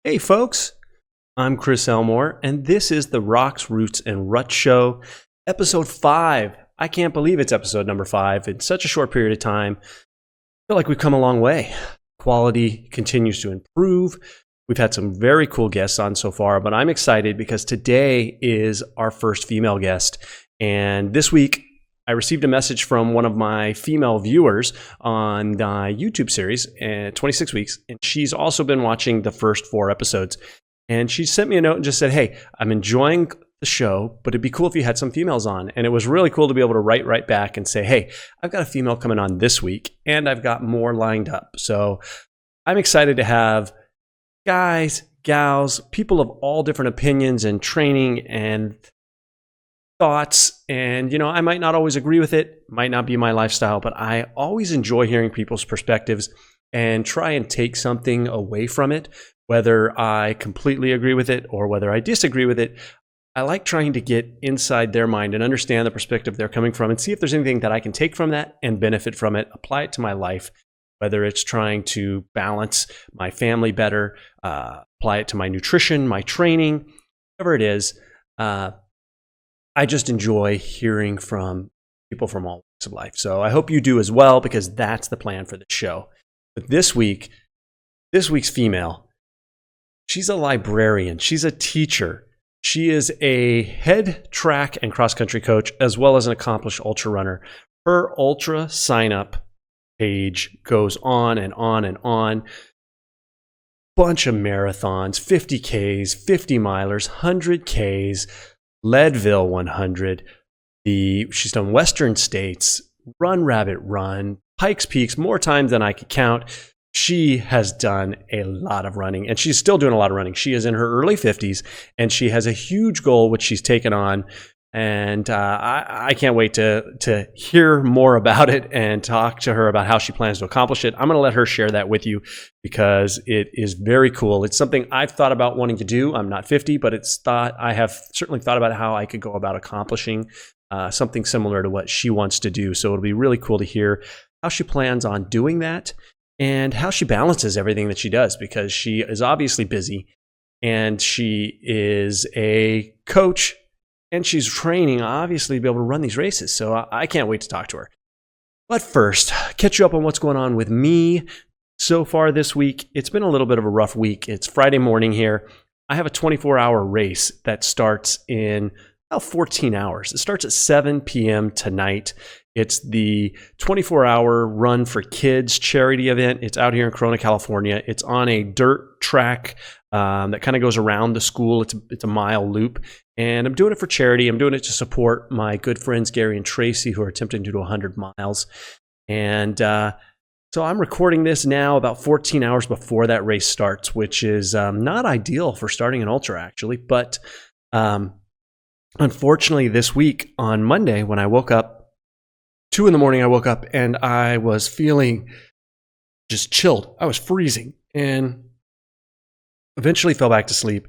Hey folks, I'm Chris Elmore, and this is the Rocks, Roots, and Ruts Show, episode 5. I can't believe it's episode number 5 in such a short period of time. I feel like we've come a long way. Quality continues to improve. We've had some very cool guests on so far, but I'm excited because today is our first female guest. And this week, I received a message from one of my female viewers on the YouTube series, 26 Weeks, and she's also been watching the first 4 episodes. And she sent me a note and just said, hey, I'm enjoying the show, but it'd be cool if you had some females on. And it was really cool to be able to write right back and say, hey, I've got a female coming on this week, and I've got more lined up. So I'm excited to have guys, gals, people of all different opinions and training and thoughts, and I might not always agree with it, might not be my lifestyle, but I always enjoy hearing people's perspectives and try and take something away from it, whether I completely agree with it or whether I disagree with it. I like trying to get inside their mind and understand the perspective they're coming from and see if there's anything that I can take from that and benefit from it, apply it to my life, whether it's trying to balance my family better, apply it to my nutrition, my training, whatever it is. I just enjoy hearing from people from all walks of life. So I hope you do as well, because that's the plan for the show. But this week's female, she's a librarian. She's a teacher. She is a head track and cross-country coach, as well as an accomplished ultra runner. Her ultra sign-up page goes on and on and on. Bunch of marathons, 50Ks, 50 milers, 100Ks, Leadville 100. She's done Western States, Run Rabbit Run, Pikes Peaks, more times than I could count. She has done a lot of running, and she's still doing a lot of running. She is in her early 50s, and she has a huge goal which she's taken on. And I can't wait to hear more about it and talk to her about how she plans to accomplish it. I'm going to let her share that with you because it is very cool. It's something I've thought about wanting to do. I'm not 50, but I have certainly thought about how I could go about accomplishing something similar to what she wants to do. So it'll be really cool to hear how she plans on doing that and how she balances everything that she does, because she is obviously busy and she is a coach. And she's training, obviously, to be able to run these races. So I can't wait to talk to her. But first, catch you up on what's going on with me so far this week. It's been a little bit of a rough week. It's Friday morning here. I have a 24-hour race that starts in about 14 hours. It starts at 7 p.m. tonight. It's the 24-hour Run for Kids charity event. It's out here in Corona, California. It's on a dirt track that kind of goes around the school. It's a mile loop. And I'm doing it for charity. I'm doing it to support my good friends Gary and Tracy, who are attempting to do 100 miles. And so I'm recording this now about 14 hours before that race starts, which is not ideal for starting an ultra, actually. But unfortunately, this week on Monday, when I woke up, 2 in the morning, I woke up and I was feeling just chilled. I was freezing and eventually fell back to sleep.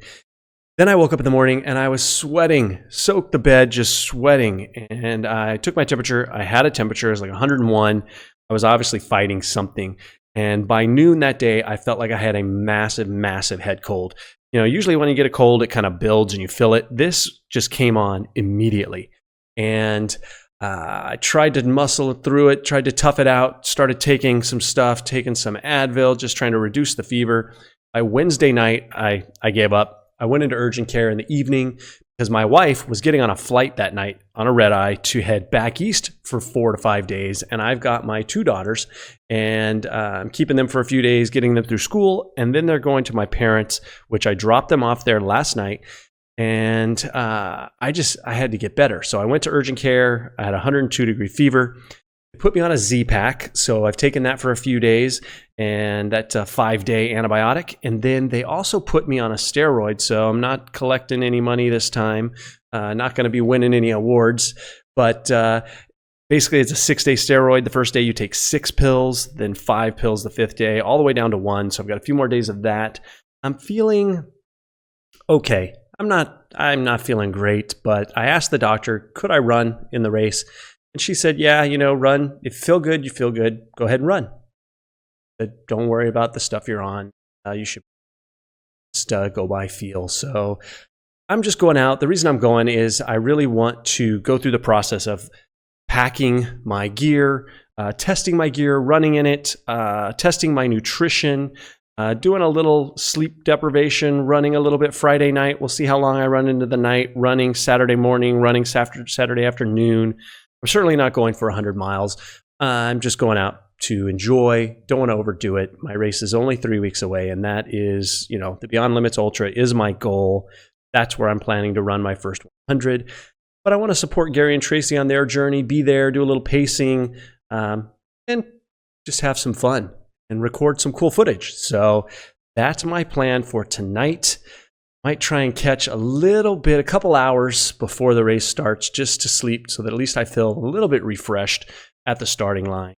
Then I woke up in the morning and I was sweating, soaked the bed, just sweating. And I took my temperature. I had a temperature. It was like 101. I was obviously fighting something. And by noon that day, I felt like I had a massive, massive head cold. Usually when you get a cold, it kind of builds and you feel it. This just came on immediately. And I tried to muscle through it, tried to tough it out, started taking some stuff, taking some Advil, just trying to reduce the fever. By Wednesday night, I gave up. I went into urgent care in the evening because my wife was getting on a flight that night on a red eye to head back east for 4 to 5 days. And I've got my 2 daughters, and I'm keeping them for a few days, getting them through school. And then they're going to my parents', which I dropped them off there last night. And I had to get better. So I went to urgent care. I had a 102-degree fever. They put me on a Z-Pack, so I've taken that for a few days, and that's a 5-day antibiotic. And then they also put me on a steroid, so I'm not collecting any money this time, not going to be winning any awards. But basically, it's a 6-day steroid. The first day you take 6 pills, then 5 pills the 5th day, all the way down to 1. So I've got a few more days of that. I'm feeling okay. I'm not feeling great, but I asked the doctor, could I run in the race? And she said, yeah, run. If you feel good, you feel good. Go ahead and run. But don't worry about the stuff you're on. You should. just go by feel. So I'm just going out. The reason I'm going is I really want to go through the process of packing my gear, testing my gear, running in it, testing my nutrition, doing a little sleep deprivation, running a little bit Friday night. We'll see how long I run into the night, running Saturday morning, running Saturday afternoon. I'm certainly not going for 100 miles. I'm just going out to enjoy. Don't want to overdo it. My race is only 3 weeks away, and that is, the Beyond Limits Ultra is my goal. That's where I'm planning to run my first 100. But I want to support Gary and Tracy on their journey, be there, do a little pacing, and just have some fun and record some cool footage. So that's my plan for tonight. Might try and catch a couple hours before the race starts just to sleep so that at least I feel a little bit refreshed at the starting line.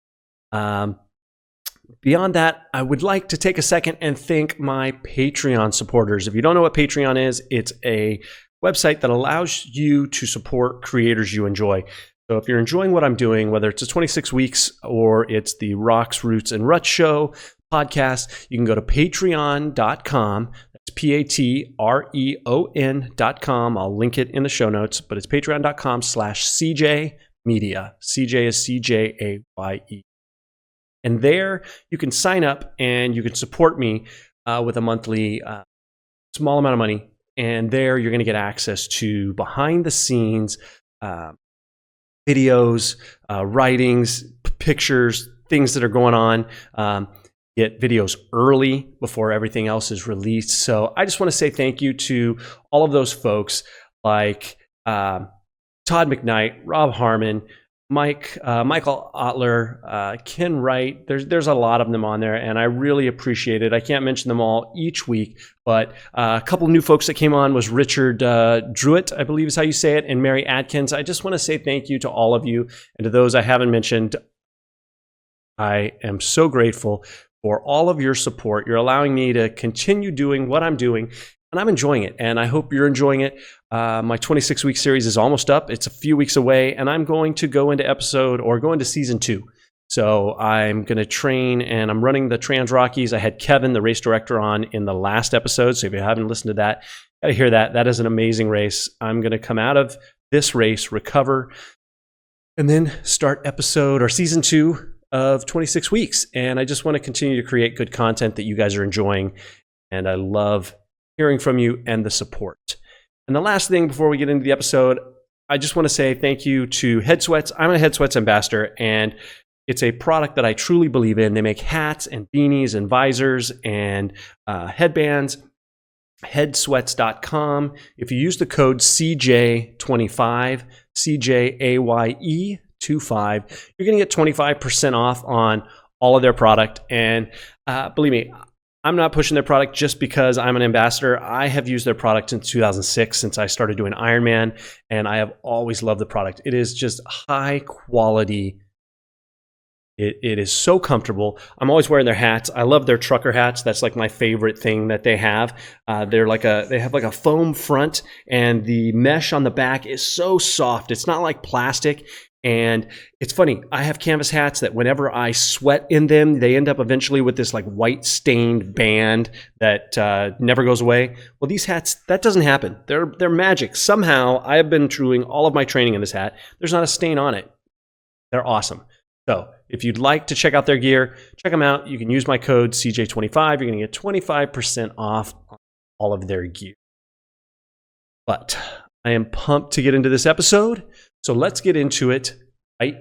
Beyond that, I would like to take a second and thank my Patreon supporters. If you don't know what Patreon is, it's a website that allows you to support creators you enjoy. So if you're enjoying what I'm doing, whether it's a 26 weeks or it's the Rocks, Ruts, and Ruts show podcast, you can go to patreon.com. That's patreon.com. I'll link it in the show notes, but it's patreon.com/CJ Media. CJ is CJAYE. And there you can sign up and you can support me with a monthly small amount of money. And there you're going to get access to behind the scenes videos, writings, pictures, things that are going on. Get videos early before everything else is released. So I just want to say thank you to all of those folks like Todd McKnight, Rob Harmon, Michael Otler, Ken Wright. There's a lot of them on there, and I really appreciate it. I can't mention them all each week, but a couple new folks that came on was Richard Druitt, I believe is how you say it, and Mary Adkins. I just want to say thank you to all of you, and to those I haven't mentioned, I am so grateful for all of your support. You're allowing me to continue doing what I'm doing, and I'm enjoying it, and I hope you're enjoying it. My 26-week series is almost up. It's a few weeks away, and I'm going to go into season 2. So I'm going to train, and I'm running the Trans Rockies. I had Kevin, the race director, on in the last episode, so if you haven't listened to that, got to hear that. That is an amazing race. I'm going to come out of this race, recover, and then start season 2 of 26 weeks. And I just want to continue to create good content that you guys are enjoying, and I love hearing from you and the support. And the last thing before we get into the episode, I just want to say thank you to Head Sweats. I'm a Head Sweats ambassador, and it's a product that I truly believe in. They make hats and beanies and visors and headbands. Headsweats.com. If you use the code CJ25, CJAYE25, you're going to get 25% off on all of their product. And believe me, I'm not pushing their product just because I'm an ambassador. I have used their product since 2006, since I started doing Ironman, and I have always loved the product. It is just high quality. It is so comfortable. I'm always wearing their hats. I love their trucker hats. That's like my favorite thing that they have. They have like a foam front, and the mesh on the back is so soft. It's not like plastic. And it's funny, I have canvas hats that whenever I sweat in them, they end up eventually with this like white stained band that never goes away. Well, these hats, that doesn't happen. They're magic. Somehow I have been doing all of my training in this hat. There's not a stain on it. They're awesome. So if you'd like to check out their gear, check them out. You can use my code CJ25. You're going to get 25% off all of their gear. But I am pumped to get into this episode. So let's get into it. Out,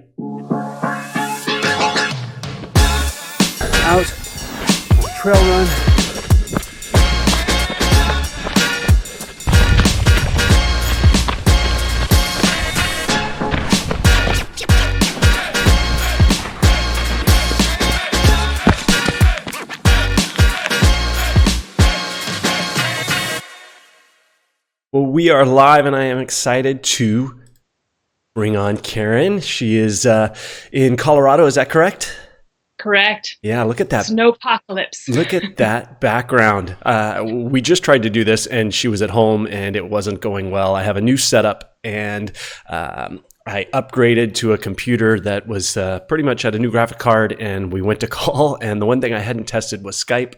trail run. Well, we are live, and I am excited to bring on Karen. She is in Colorado. Is that correct? Correct. Yeah, look at that. Snowpocalypse. Look at that background. We just tried to do this, and she was at home, and it wasn't going well. I have a new setup, and I upgraded to a computer that was pretty much had a new graphic card, and we went to call, and the one thing I hadn't tested was Skype.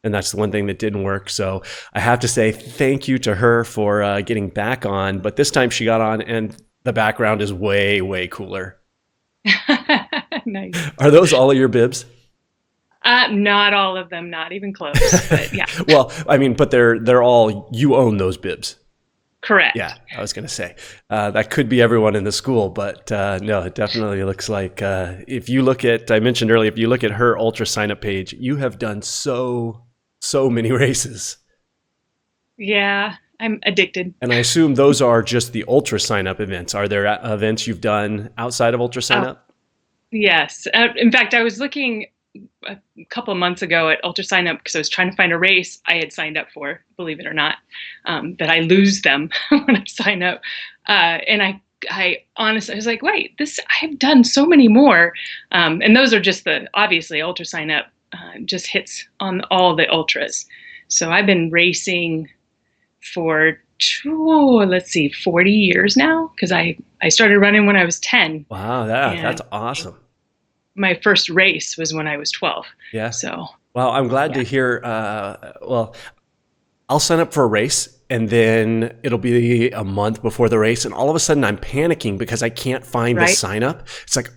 And that's the one thing that didn't work. So I have to say thank you to her for getting back on. But this time she got on and the background is way, way cooler. Nice. Are those all of your bibs? Not all of them, not even close, but yeah. Well, I mean, but they're all, you own those bibs. Correct. Yeah, I was going to say that could be everyone in the school, but no, it definitely looks like if you look at, I mentioned earlier, if you look at her Ultra sign up page, you have done so many races. Yeah, I'm addicted. And I assume those are just the Ultra sign up events. Are there events you've done outside of Ultra sign up? Yes. In fact, I was looking a couple of months ago at Ultra sign up because I was trying to find a race I had signed up for, believe it or not, that I lose them when I sign up. And I honestly, I was like, wait, I've done so many more. And those are just obviously Ultra sign up just hits on all the ultras. So I've been racing for 40 years now, because I started running when I was 10. Wow, that's awesome. My first race was when I was 12. Yeah. So. Well, I'm glad to hear. Well, I'll sign up for a race and then it'll be a month before the race. And all of a sudden I'm panicking because I can't find the sign up. It's like,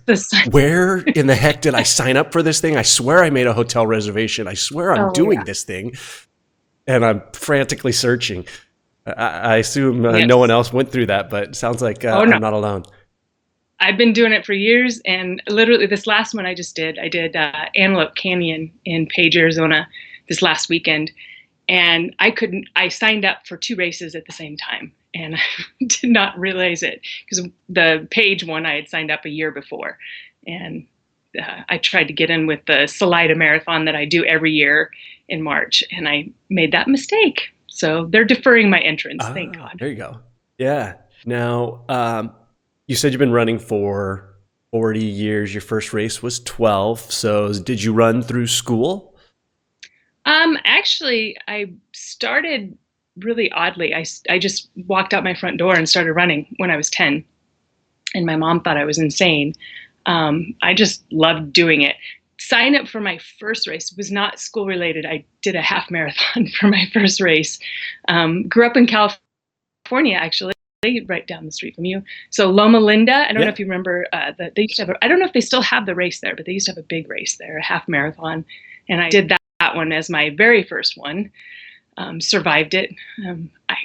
where in the heck did I sign up for this thing? I swear I made a hotel reservation. I swear I'm doing this thing. And I'm frantically searching. I assume no one else went through that, but it sounds like I'm not alone. I've been doing it for years, and literally this last one I did Antelope Canyon in Page, Arizona this last weekend, and I signed up for 2 races at the same time, and I did not realize it because the Page one I had signed up a year before, and I tried to get in with the Salida Marathon that I do every year in March, and I made that mistake. So they're deferring my entrance, thank God. There you go. Yeah. Now, you said you've been running for 40 years. Your first race was 12. So did you run through school? Actually, I started really oddly. I just walked out my front door and started running when I was 10. And my mom thought I was insane. I just loved doing it. Sign up for my first race was not school related. I did a half marathon for my first race. Grew up in California, actually, right down the street from you. So Loma Linda, I don't know if you remember, they used to have I don't know if they still have the race there, but they used to have a big race there, a half marathon. And I did that one as my very first one, survived it. I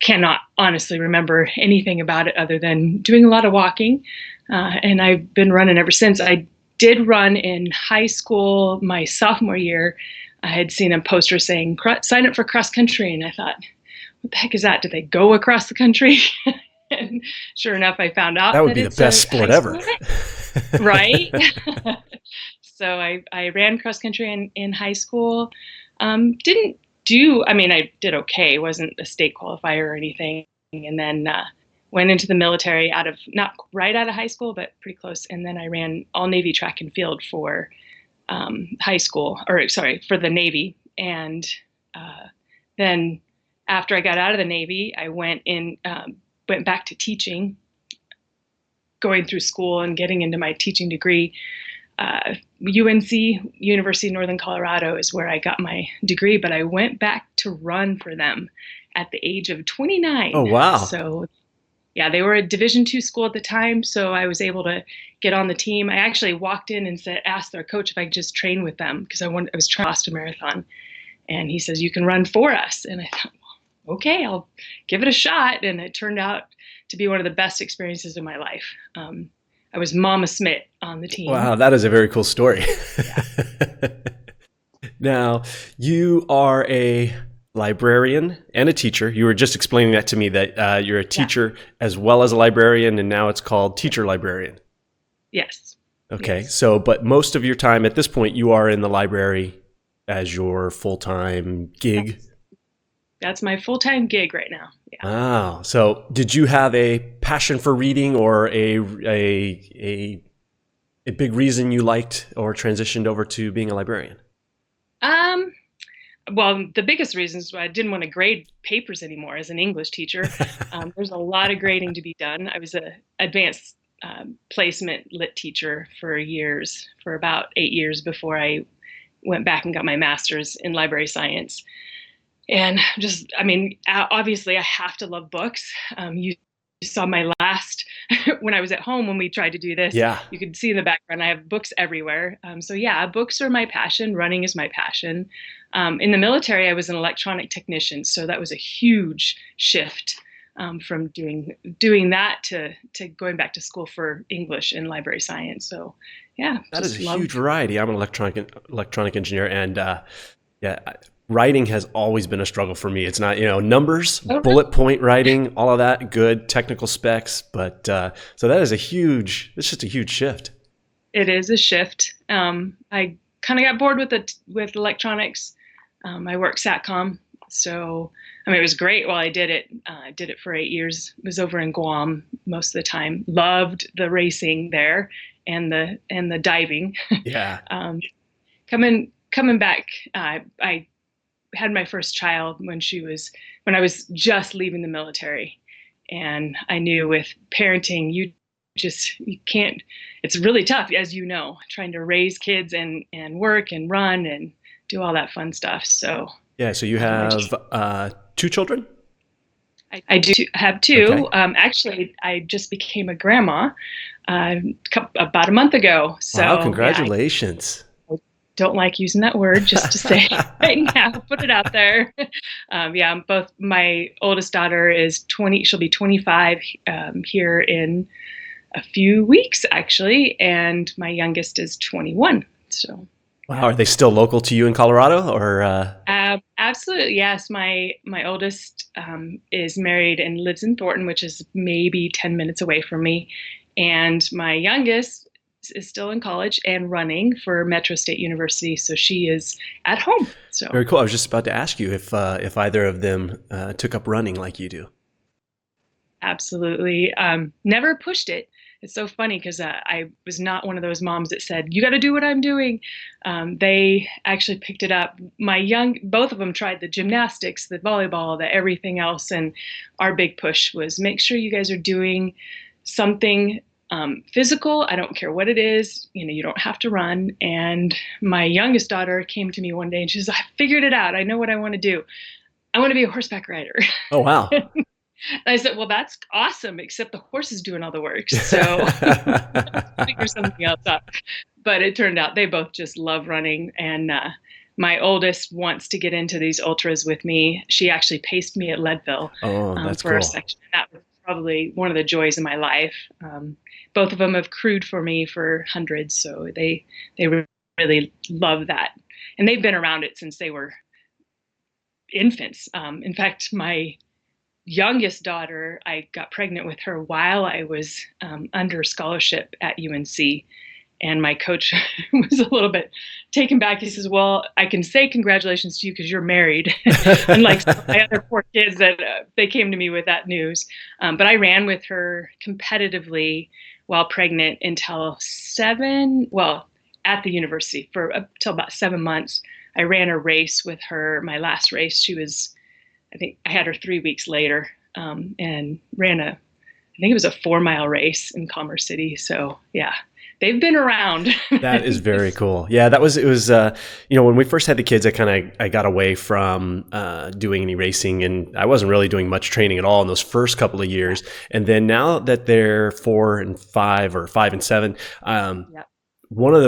cannot honestly remember anything about it other than doing a lot of walking. And I've been running ever since. I did run in high school my sophomore year. I had seen a poster saying, sign up for cross country. And I thought, what the heck is that? Do they go across the country? And sure enough, I found out that would be the best sport ever. Right? So I ran cross country in high school. I did okay. It wasn't a state qualifier or anything. And then went into the military not right out of high school, but pretty close. And then I ran all Navy track and field for for the Navy. And then after I got out of the Navy, I went back to teaching, going through school and getting into my teaching degree. UNC, University of Northern Colorado, is where I got my degree, but I went back to run for them at the age of 29. Oh, wow. So yeah, they were a Division II school at the time, so I was able to get on the team. I actually walked in and asked their coach if I could just train with them because I was trying to Boston Marathon. And he says, you can run for us. And I thought, well, okay, I'll give it a shot. And it turned out to be one of the best experiences of my life. I was Mama Smidt on the team. Wow, that is a very cool story. Yeah. Now, you are a librarian and a teacher. You were just explaining that to me, that you're a teacher as well as a librarian, and now it's called Teacher-Librarian. Yes. Okay, yes. So, but most of your time at this point, you are in the library as your full-time gig? That's my full-time gig right now. Yeah. Wow. So did you have a passion for reading or a big reason you liked or transitioned over to being a librarian? Well, the biggest reason is I didn't want to grade papers anymore as an English teacher. There's a lot of grading to be done. I was an advanced placement lit teacher for about 8 years before I went back and got my master's in library science. And obviously I have to love books. You saw my last, when I was at home, when we tried to do this, Yeah. you could see in the background, I have books everywhere. So yeah, books are my passion. Running is my passion. In the military, I was an electronic technician. So that was a huge shift from doing that to going back to school for English and library science. So yeah. That is a huge variety. I'm an electronic engineer, and writing has always been a struggle for me. It's not, numbers, bullet point writing, all of that, good technical specs. But so that is it's just a huge shift. It is a shift. I kind of got bored with electronics. I work SATCOM. So, it was great while I did it. I did it for 8 years. It was over in Guam most of the time. Loved the racing there and the diving. Yeah. Coming back, I had my first child when I was just leaving the military. And I knew with parenting, you can't, it's really tough, as you know, trying to raise kids and work and run and do all that fun stuff. So yeah. So you have 2 children? I do have 2. Okay. Actually, I just became a grandma about a month ago. So wow, congratulations. Yeah, I don't like using that word, just to say right now, put it out there. Both my oldest daughter is 20. She'll be 25 here in a few weeks, actually, and my youngest is 21. So. Wow, are they still local to you in Colorado, or? Absolutely, yes. My oldest is married and lives in Thornton, which is maybe 10 minutes away from me, and my youngest is still in college and running for Metro State University, so she is at home. So very cool. I was just about to ask you if either of them took up running like you do. Absolutely, never pushed it. It's so funny because I was not one of those moms that said, you got to do what I'm doing. They actually picked it up. Both of them tried the gymnastics, the volleyball, the everything else. And our big push was make sure you guys are doing something physical. I don't care what it is. You don't have to run. And my youngest daughter came to me one day and she says, I figured it out. I know what I want to do. I want to be a horseback rider. Oh, wow. And I said, well, that's awesome, except the horse is doing all the work. So figure something else out. But it turned out they both just love running. And my oldest wants to get into these ultras with me. She actually paced me at Leadville that's for cool. a section. That was probably one of the joys of my life. Both of them have crewed for me for hundreds. So they really love that. And they've been around it since they were infants. In fact, my youngest daughter, I got pregnant with her while I was under scholarship at UNC. And my coach was a little bit taken back. He says, well, I can say congratulations to you because you're married. Unlike some of my other 4 kids that they came to me with that news. But I ran with her competitively while pregnant until at the university until about 7 months. I ran a race with her. My last race, I think I had her 3 weeks later and ran I think it was a 4-mile race in Commerce City. So yeah, they've been around. That is very cool. Yeah, it was, when we first had the kids, I got away from doing any racing, and I wasn't really doing much training at all in those first couple of years. And then now that they're 4 and 5 or 5 and 7, one of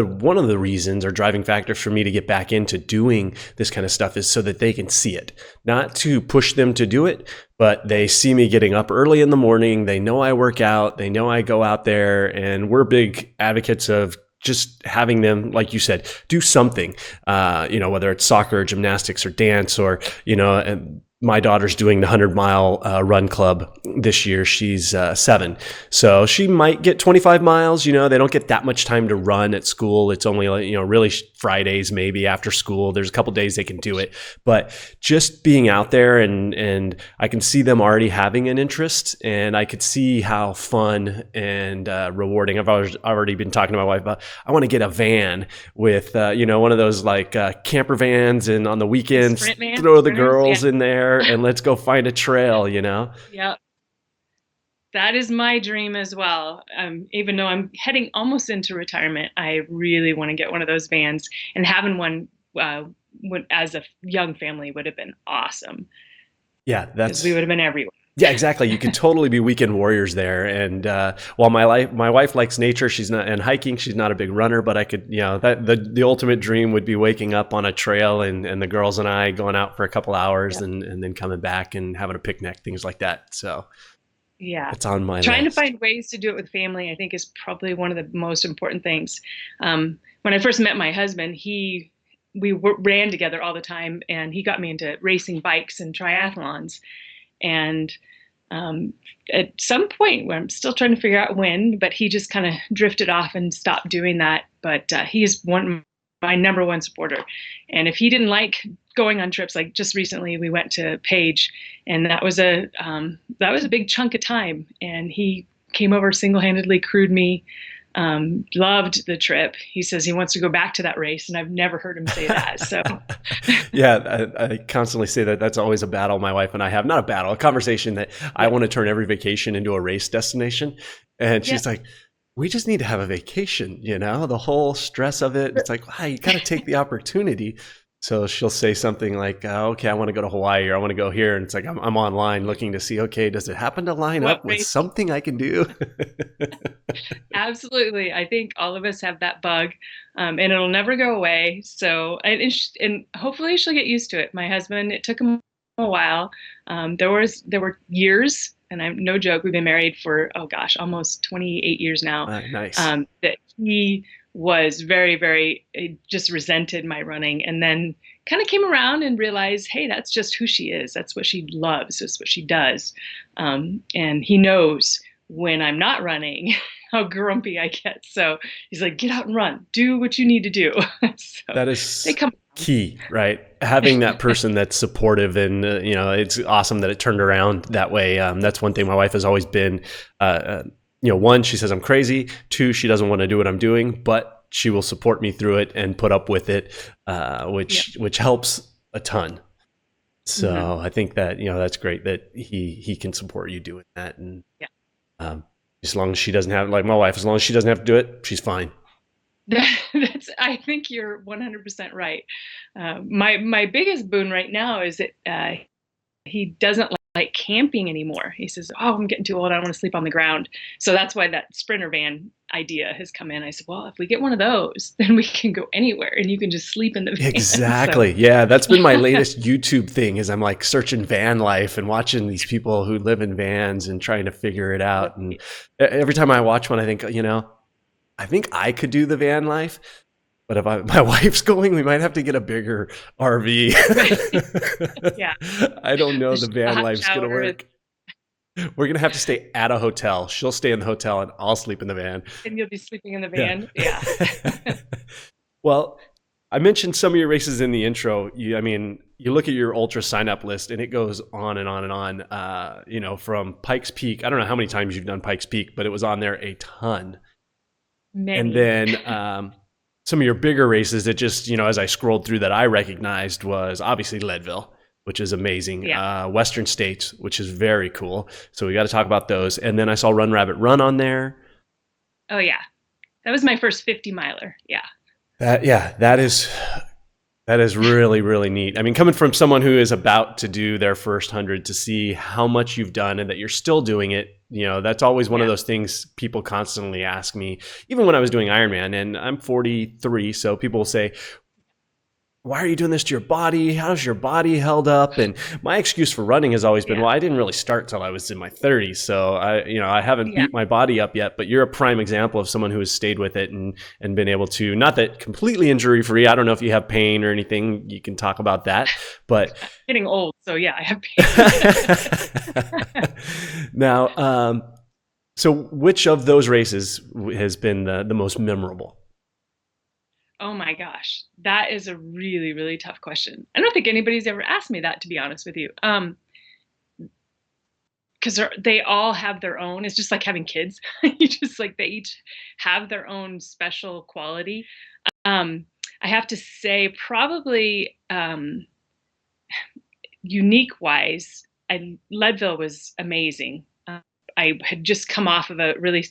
the reasons or driving factors for me to get back into doing this kind of stuff is so that they can see it, not to push them to do it, but they see me getting up early in the morning. They know I work out. They know I go out there, and we're big advocates of just having them, like you said, do something, whether it's soccer, gymnastics, or dance, or, and my daughter's doing the 100-mile run club this year. She's 7. So she might get 25 miles. They don't get that much time to run at school. It's only, really Fridays, maybe after school. There's a couple days they can do it. But just being out there, and I can see them already having an interest, and I could see how fun and rewarding. I've already been talking to my wife about, I want to get a van with, one of those like camper vans, and on the weekends, throw the girls in there. And let's go find a trail, Yeah. That is my dream as well. Even though I'm heading almost into retirement, I really want to get one of those vans. And having one as a young family would have been awesome. Yeah, because we would have been everywhere. Yeah, exactly. You could totally be weekend warriors there. And while my wife likes nature, she's not, and hiking, she's not a big runner, but I could, that the ultimate dream would be waking up on a trail and the girls and I going out for a couple hours and then coming back and having a picnic, things like that. So yeah, it's on my trying list. to find ways to do it with family, I think, is probably one of the most important things. When I first met my husband, we ran together all the time, and he got me into racing bikes and triathlons. And at some point, where I'm still trying to figure out when, but he just kind of drifted off and stopped doing that. But he's my number one supporter. And if he didn't like going on trips, like just recently we went to Page, and that was a big chunk of time. And he came over, single-handedly crewed me. Loved the trip. He says he wants to go back to that race, and I've never heard him say that. So, yeah, I constantly say that. That's always a battle my wife and I have. Not a battle, a conversation that I want to turn every vacation into a race destination. And she's like, we just need to have a vacation, the whole stress of it. It's like, you got to take the opportunity. So she'll say something like, okay, I want to go to Hawaii, or I want to go here. And it's like, I'm online looking to see, okay, does it happen to line up with something I can do? Absolutely. I think all of us have that bug, and it'll never go away. So, and hopefully she'll get used to it. My husband, it took him a while. There were years, and I'm no joke, we've been married for, almost 28 years now. Nice. That he was very, very, just resented my running, and then kind of came around and realized, hey, that's just who she is. That's what she loves. That's what she does. And he knows when I'm not running, how grumpy I get. So he's like, get out and run. Do what you need to do. So that is key, right? Having that person that's supportive, and it's awesome that it turned around that way. That's one thing my wife has always been. One, she says I'm crazy. Two, she doesn't want to do what I'm doing, but she will support me through it and put up with it, which helps a ton. So I think that that's great that he can support you doing that, and as long as she doesn't have, like my wife, as long as she doesn't have to do it, she's fine. I think you're 100% right. My biggest boon right now is that he doesn't like camping anymore. He says, I'm getting too old. I don't want to sleep on the ground. So that's why that Sprinter van idea has come in. I said, well, if we get one of those, then we can go anywhere and you can just sleep in the van. Exactly. So. Yeah. That's been my latest YouTube thing, is I'm like searching van life and watching these people who live in vans and trying to figure it out. And every time I watch one, I think, I think I could do the van life. But if my wife's going, we might have to get a bigger RV. Yeah. I don't know the van life's going to work. We're going to have to stay at a hotel. She'll stay in the hotel and I'll sleep in the van. And you'll be sleeping in the van. Yeah. Well, I mentioned some of your races in the intro. You look at your ultra sign up list and it goes on and on and on, from Pikes Peak. I don't know how many times you've done Pikes Peak, but it was on there a ton. Many. And then, some of your bigger races that just, as I scrolled through that I recognized was obviously Leadville, which is amazing. Yeah. Western States, which is very cool. So we got to talk about those. And then I saw Run Rabbit Run on there. Oh, yeah. That was my first 50 miler. Yeah. That is really, really neat. I mean, coming from someone who is about to do their first 100, to see how much you've done and that you're still doing it, that's always one of those things people constantly ask me, even when I was doing Ironman, and I'm 43. So people will say, why are you doing this to your body? How's your body held up? And my excuse for running has always been, well, I didn't really start till I was in my 30s. So I haven't beat my body up yet, but you're a prime example of someone who has stayed with it and been able to, not that completely injury free. I don't know if you have pain or anything. You can talk about that, but I'm getting old. So yeah, I have pain. Now, so which of those races has been the most memorable? Oh my gosh, that is a really, really tough question. I don't think anybody's ever asked me that, to be honest with you. Because they all have their own. It's just like having kids. You just like, they each have their own special quality. I have to say, probably unique wise, Leadville was amazing. I had just come off of a really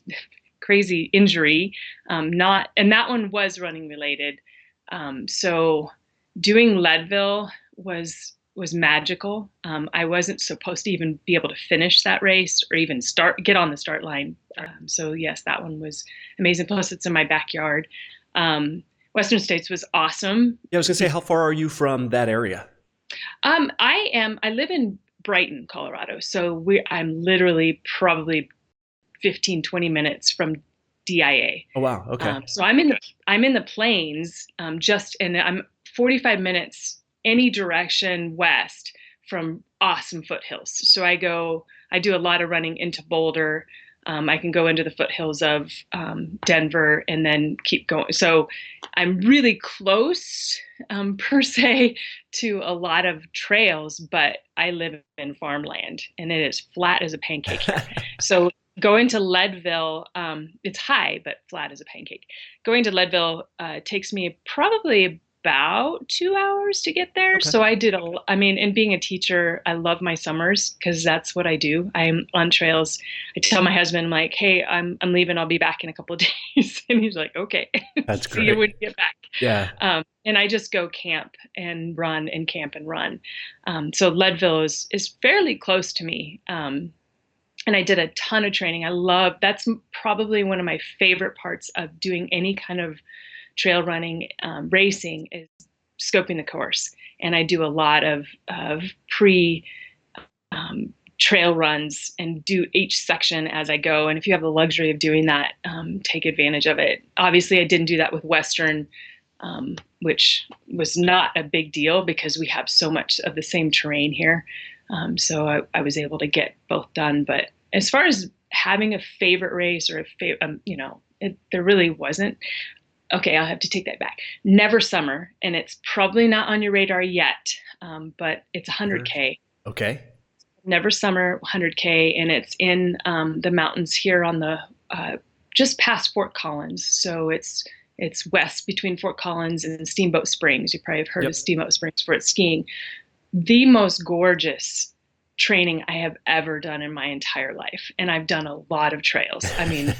crazy injury, and that one was running related. So Doing Leadville was magical. I wasn't supposed to even be able to finish that race or even get on the start line. So yes, that one was amazing. Plus, it's in my backyard. Western States was awesome. Yeah, I was gonna say, how far are you from that area? I live in Brighton, Colorado. So I'm literally probably 15, 20 minutes from DIA. Oh wow, okay. So I'm in the plains, and I'm 45 minutes any direction west from awesome foothills. So I do a lot of running into Boulder. I can go into the foothills of Denver and then keep going. So I'm really close, per se, to a lot of trails, but I live in farmland and it is flat as a pancake here. So going to Leadville, it's high, but flat as a pancake. Going to Leadville takes me probably about 2 hours to get there. Okay. So and being a teacher, I love my summers because that's what I do. I'm on trails. I tell my husband, I'm like, hey, I'm leaving. I'll be back in a couple of days. And he's like, okay. That's See you great. when you get back. Yeah. And I just go camp and run and camp and run. So Leadville is fairly close to me. And I did a ton of training. That's probably one of my favorite parts of doing any kind of trail running, racing, is scoping the course. And I do a lot of trail runs and do each section as I go. And if you have the luxury of doing that, take advantage of it. Obviously, I didn't do that with Western, which was not a big deal because we have so much of the same terrain here. So I was able to get both done. But as far as having a favorite race or there really wasn't. Okay, I'll have to take that back. Never Summer, and it's probably not on your radar yet, but it's 100K. Okay. Never Summer, 100K, and it's in the mountains here on the just past Fort Collins. So it's west between Fort Collins and Steamboat Springs. You probably have heard of Steamboat Springs for its skiing. The most gorgeous training I have ever done in my entire life, and I've done a lot of trails. I mean.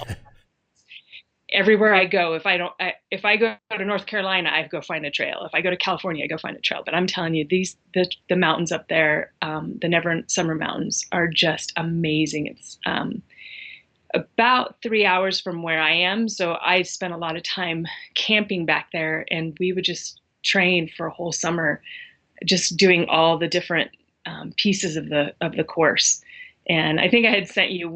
Everywhere I go, if I go to North Carolina, I go find a trail. If I go to California, I go find a trail. But I'm telling you, the mountains up there, the Never Summer Mountains, are just amazing. It's about 3 hours from where I am, so I spent a lot of time camping back there, and we would just train for a whole summer, just doing all the different pieces of the course. And I think I had sent you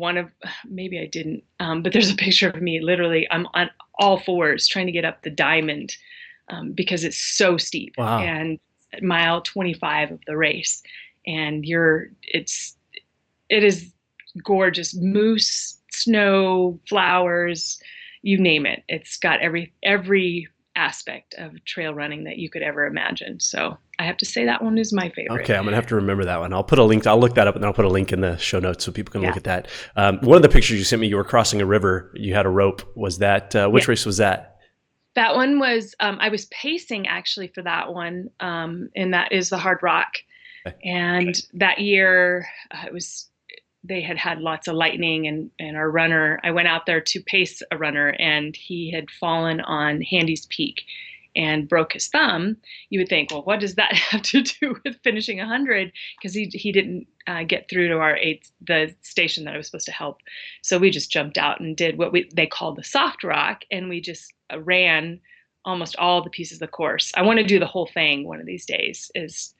maybe I didn't, but there's a picture of me. Literally, I'm on all fours trying to get up the diamond because it's so steep. Wow. And at mile 25 of the race, and it is gorgeous. Moose, snow, flowers, you name it. It's got every aspect of trail running that you could ever imagine. So I have to say that one is my favorite. Okay, I'm gonna have to remember that one. I'll put a link. I'll look that up, and I'll put a link in the show notes so people can look at that. One of the pictures you sent me, you were crossing a river. You had a rope. Was that which race was that? That one was. I was pacing actually for that one, and that is the Hard Rock. Okay. And that year, they had lots of lightning, and our runner. I went out there to pace a runner, and he had fallen on Handy's Peak and broke his thumb. You would think, well, what does that have to do with finishing 100? Because he didn't get through to the station that I was supposed to help. So we just jumped out and did what they call the soft rock, and we just ran almost all the pieces of the course. I want to do the whole thing one of these days, is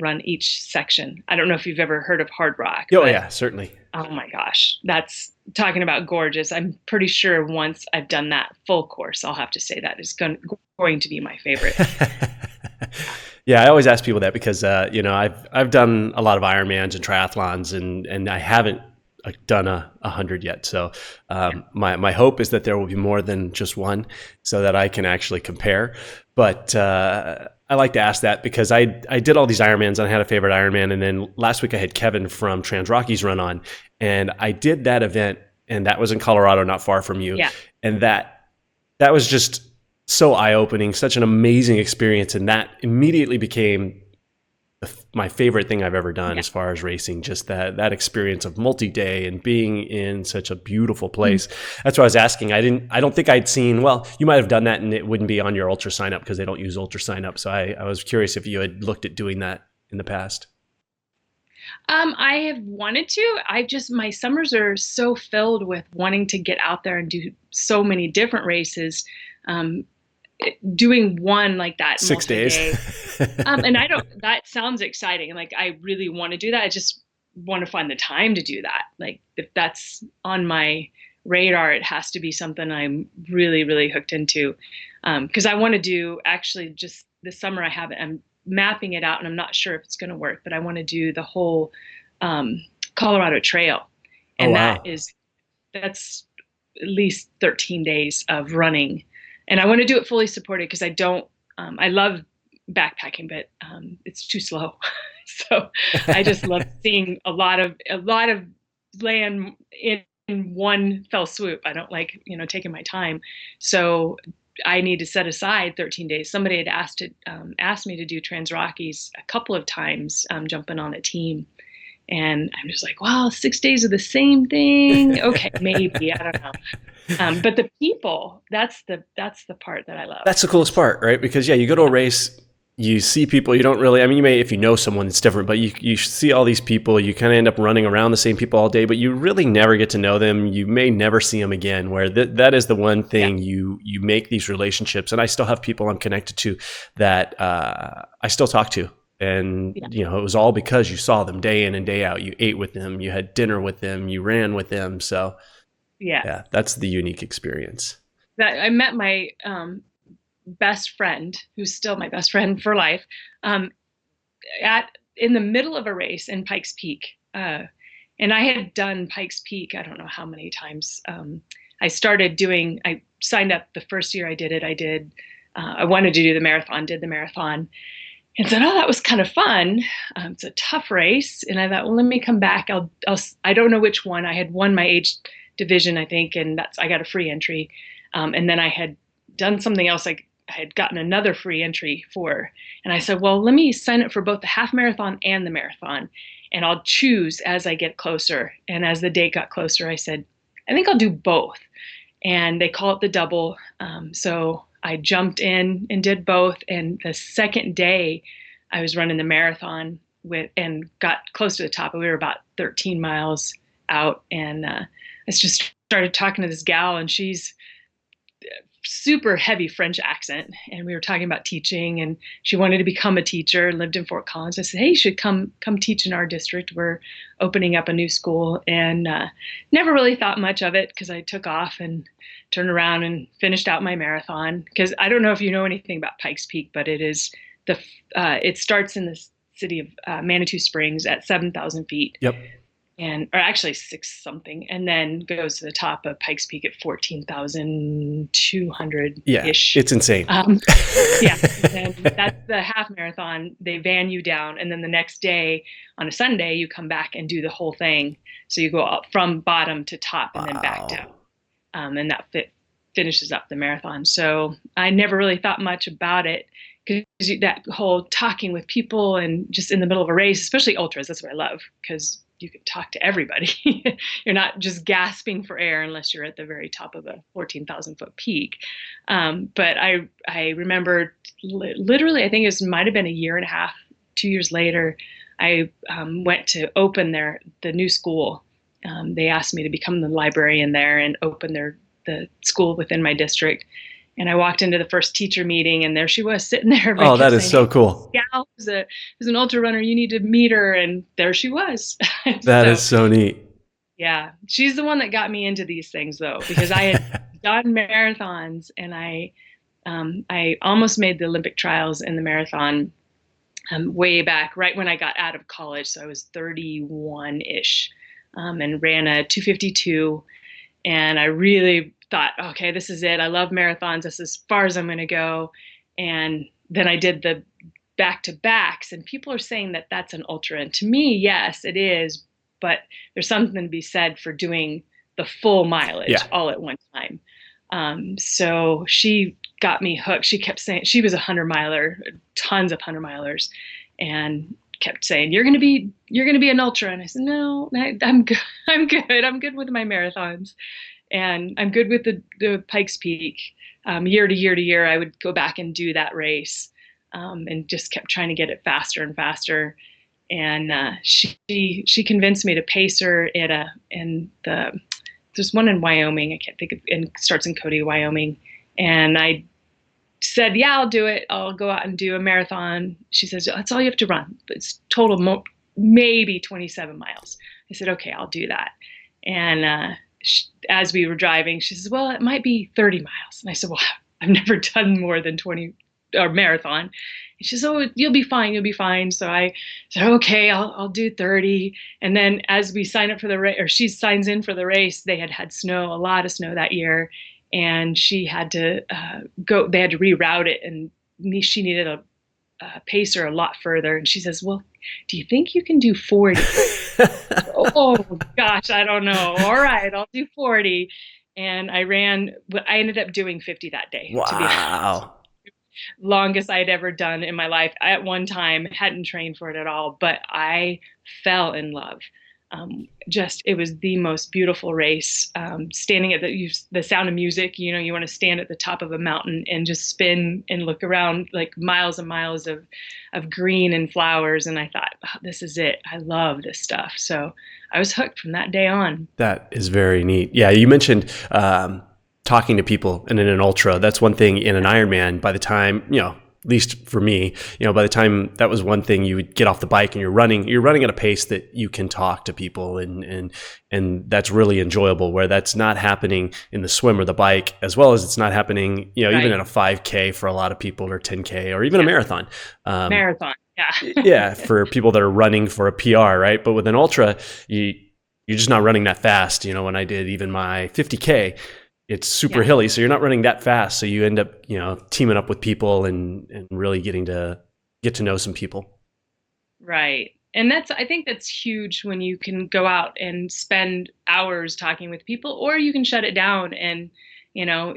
run each section. I don't know if you've ever heard of Hard Rock. Oh, yeah, certainly. Oh my gosh, that's talking about gorgeous. I'm pretty sure once I've done that full course, I'll have to say that is going to be my favorite. Yeah, I always ask people that because I've done a lot of Ironmans and triathlons, and I haven't done 100 yet. So my hope is that there will be more than just one, so that I can actually compare. But I like to ask that because I did all these Ironmans and I had a favorite Ironman. And then last week I had Kevin from Trans Rockies run on, and I did that event, and that was in Colorado, not far from you. Yeah. And that was just so eye-opening, such an amazing experience. And that immediately became my favorite thing I've ever done as far as racing, just that experience of multi-day and being in such a beautiful place. That's what I was asking. I don't think I'd seen, well, you might have done that and it wouldn't be on your ultra sign up because they don't use ultra sign up. So I was curious if you had looked at doing that in the past. I have wanted to. My summers are so filled with wanting to get out there and do so many different races. Doing one like that 6 days. And that sounds exciting. Like, I really want to do that. I just want to find the time to do that. Like, if that's on my radar, it has to be something I'm really, really hooked into. Cause I want to do, actually, just this summer I'm mapping it out and I'm not sure if it's going to work, but I want to do the whole, Colorado Trail. And that's at least 13 days of running. And I want to do it fully supported because I love backpacking, but it's too slow. So I just love seeing a lot of land in one fell swoop. I don't like, taking my time. So I need to set aside 13 days. Somebody had asked me to do Trans Rockies a couple of times, jumping on a team. And I'm just like, wow, 6 days of the same thing. Okay, maybe, I don't know. But the people, that's the part that I love. That's the coolest part, right? Because you go to a race, you see people you don't really, you may, if you know someone, it's different, but you see all these people, you kind of end up running around the same people all day, but you really never get to know them. You may never see them again, where that is the one thing you make these relationships. And I still have people I'm connected to that I still talk to. And, it was all because you saw them day in and day out. You ate with them, you had dinner with them, you ran with them. So yeah, that's the unique experience. That I met my best friend, who's still my best friend for life, in the middle of a race in Pikes Peak. And I had done Pikes Peak, I don't know how many times. I signed up the first year I did it. I wanted to do the marathon, did the marathon. And said, oh, that was kind of fun. It's a tough race. And I thought, well, let me come back. I don't know which one. I had won my age division, I think, and I got a free entry. And then I had done something else I had gotten another free entry for. And I said, well, let me sign up for both the half marathon and the marathon. And I'll choose as I get closer. And as the date got closer, I said, I think I'll do both. And they call it the double. So I jumped in and did both. And the second day I was running the marathon and got close to the top. We were about 13 miles out. And I just started talking to this gal, and she's super heavy French accent. And we were talking about teaching, and she wanted to become a teacher, lived in Fort Collins. I said, hey, you should come teach in our district. We're opening up a new school. And never really thought much of it because I took off and turned around and finished out my marathon. Because I don't know if you know anything about Pikes Peak, but it starts in the city of Manitou Springs at 7,000 feet. Yep. Or actually 6 something, and then goes to the top of Pikes Peak at 14,200 ish. Yeah, it's insane. And that's the half marathon. They van you down, and then the next day on a Sunday you come back and do the whole thing. So you go up from bottom to top and then back down, and that finishes up the marathon. So I never really thought much about it, because that whole talking with people and just in the middle of a race, especially ultras, that's what I love, because you can talk to everybody. You're not just gasping for air unless you're at the very top of a 14,000 foot peak. But I remember literally, I think it might have been a year and a half, 2 years later, I went to open the new school. They asked me to become the librarian there and open the school within my district. And I walked into the first teacher meeting, and there she was sitting there. Oh, that is so cool. Gal who's an ultra runner. You need to meet her. And there she was. That is so neat. Yeah. She's the one that got me into these things, though, because I had done marathons, and I almost made the Olympic trials in the marathon way back, right when I got out of college. So I was 31-ish, and ran a 2:52. And I really thought, okay, this is it. I love marathons. This is as far as I'm going to go. And then I did the back-to-backs, and people are saying that that's an ultra. And to me, yes, it is. But there's something to be said for doing the full mileage all at one time. So she got me hooked. She kept saying she was a 100-miler, tons of 100-milers, and kept saying, you're going to be an ultra. And I said, no, I'm good. I'm good. I'm good with my marathons, and I'm good with the Pikes Peak. Year to year to year, I would go back and do that race, and just kept trying to get it faster and faster. And she convinced me to pace her there's one in Wyoming. I can't think of, and it starts in Cody, Wyoming. And I said, yeah, I'll do it. I'll go out and do a marathon. She says, that's all you have to run. It's total maybe 27 miles. I said, okay, I'll do that. And as we were driving, she says, well, it might be 30 miles. And I said, well, I've never done more than 20 or marathon. And she says, oh, you'll be fine. You'll be fine. So I said, okay, I'll do 30. And then as we sign up for the race, or she signs in for the race, they had snow, a lot of snow that year. And she had to they had to reroute it. And she needed a pacer a lot further. And she says, well, do you think you can do 40? Oh gosh, I don't know. All right, I'll do 40. And I ended up doing 50 that day. Wow. To be honest. Longest I'd ever done in my life. At one time, hadn't trained for it at all, but I fell in love. It was the most beautiful race. Standing at the sound of music, you want to stand at the top of a mountain and just spin and look around, like miles and miles of green and flowers. And I thought, oh, this is it. I love this stuff. So I was hooked from that day on. That is very neat. Yeah. You mentioned, talking to people in an ultra. That's one thing in an Ironman. By the time, at least for me, by the time that was one thing, you would get off the bike and you're running at a pace that you can talk to people, and that's really enjoyable, where that's not happening in the swim or the bike, as well as it's not happening, Right. even at a 5K for a lot of people, or 10K, or even a marathon. Marathon. Yeah. Yeah. For people that are running for a PR, right? But with an ultra, you're just not running that fast. When I did even my 50K, it's super hilly, so you're not running that fast. So you end up, teaming up with people and really getting to get to know some people. Right. And I think that's huge, when you can go out and spend hours talking with people, or you can shut it down and,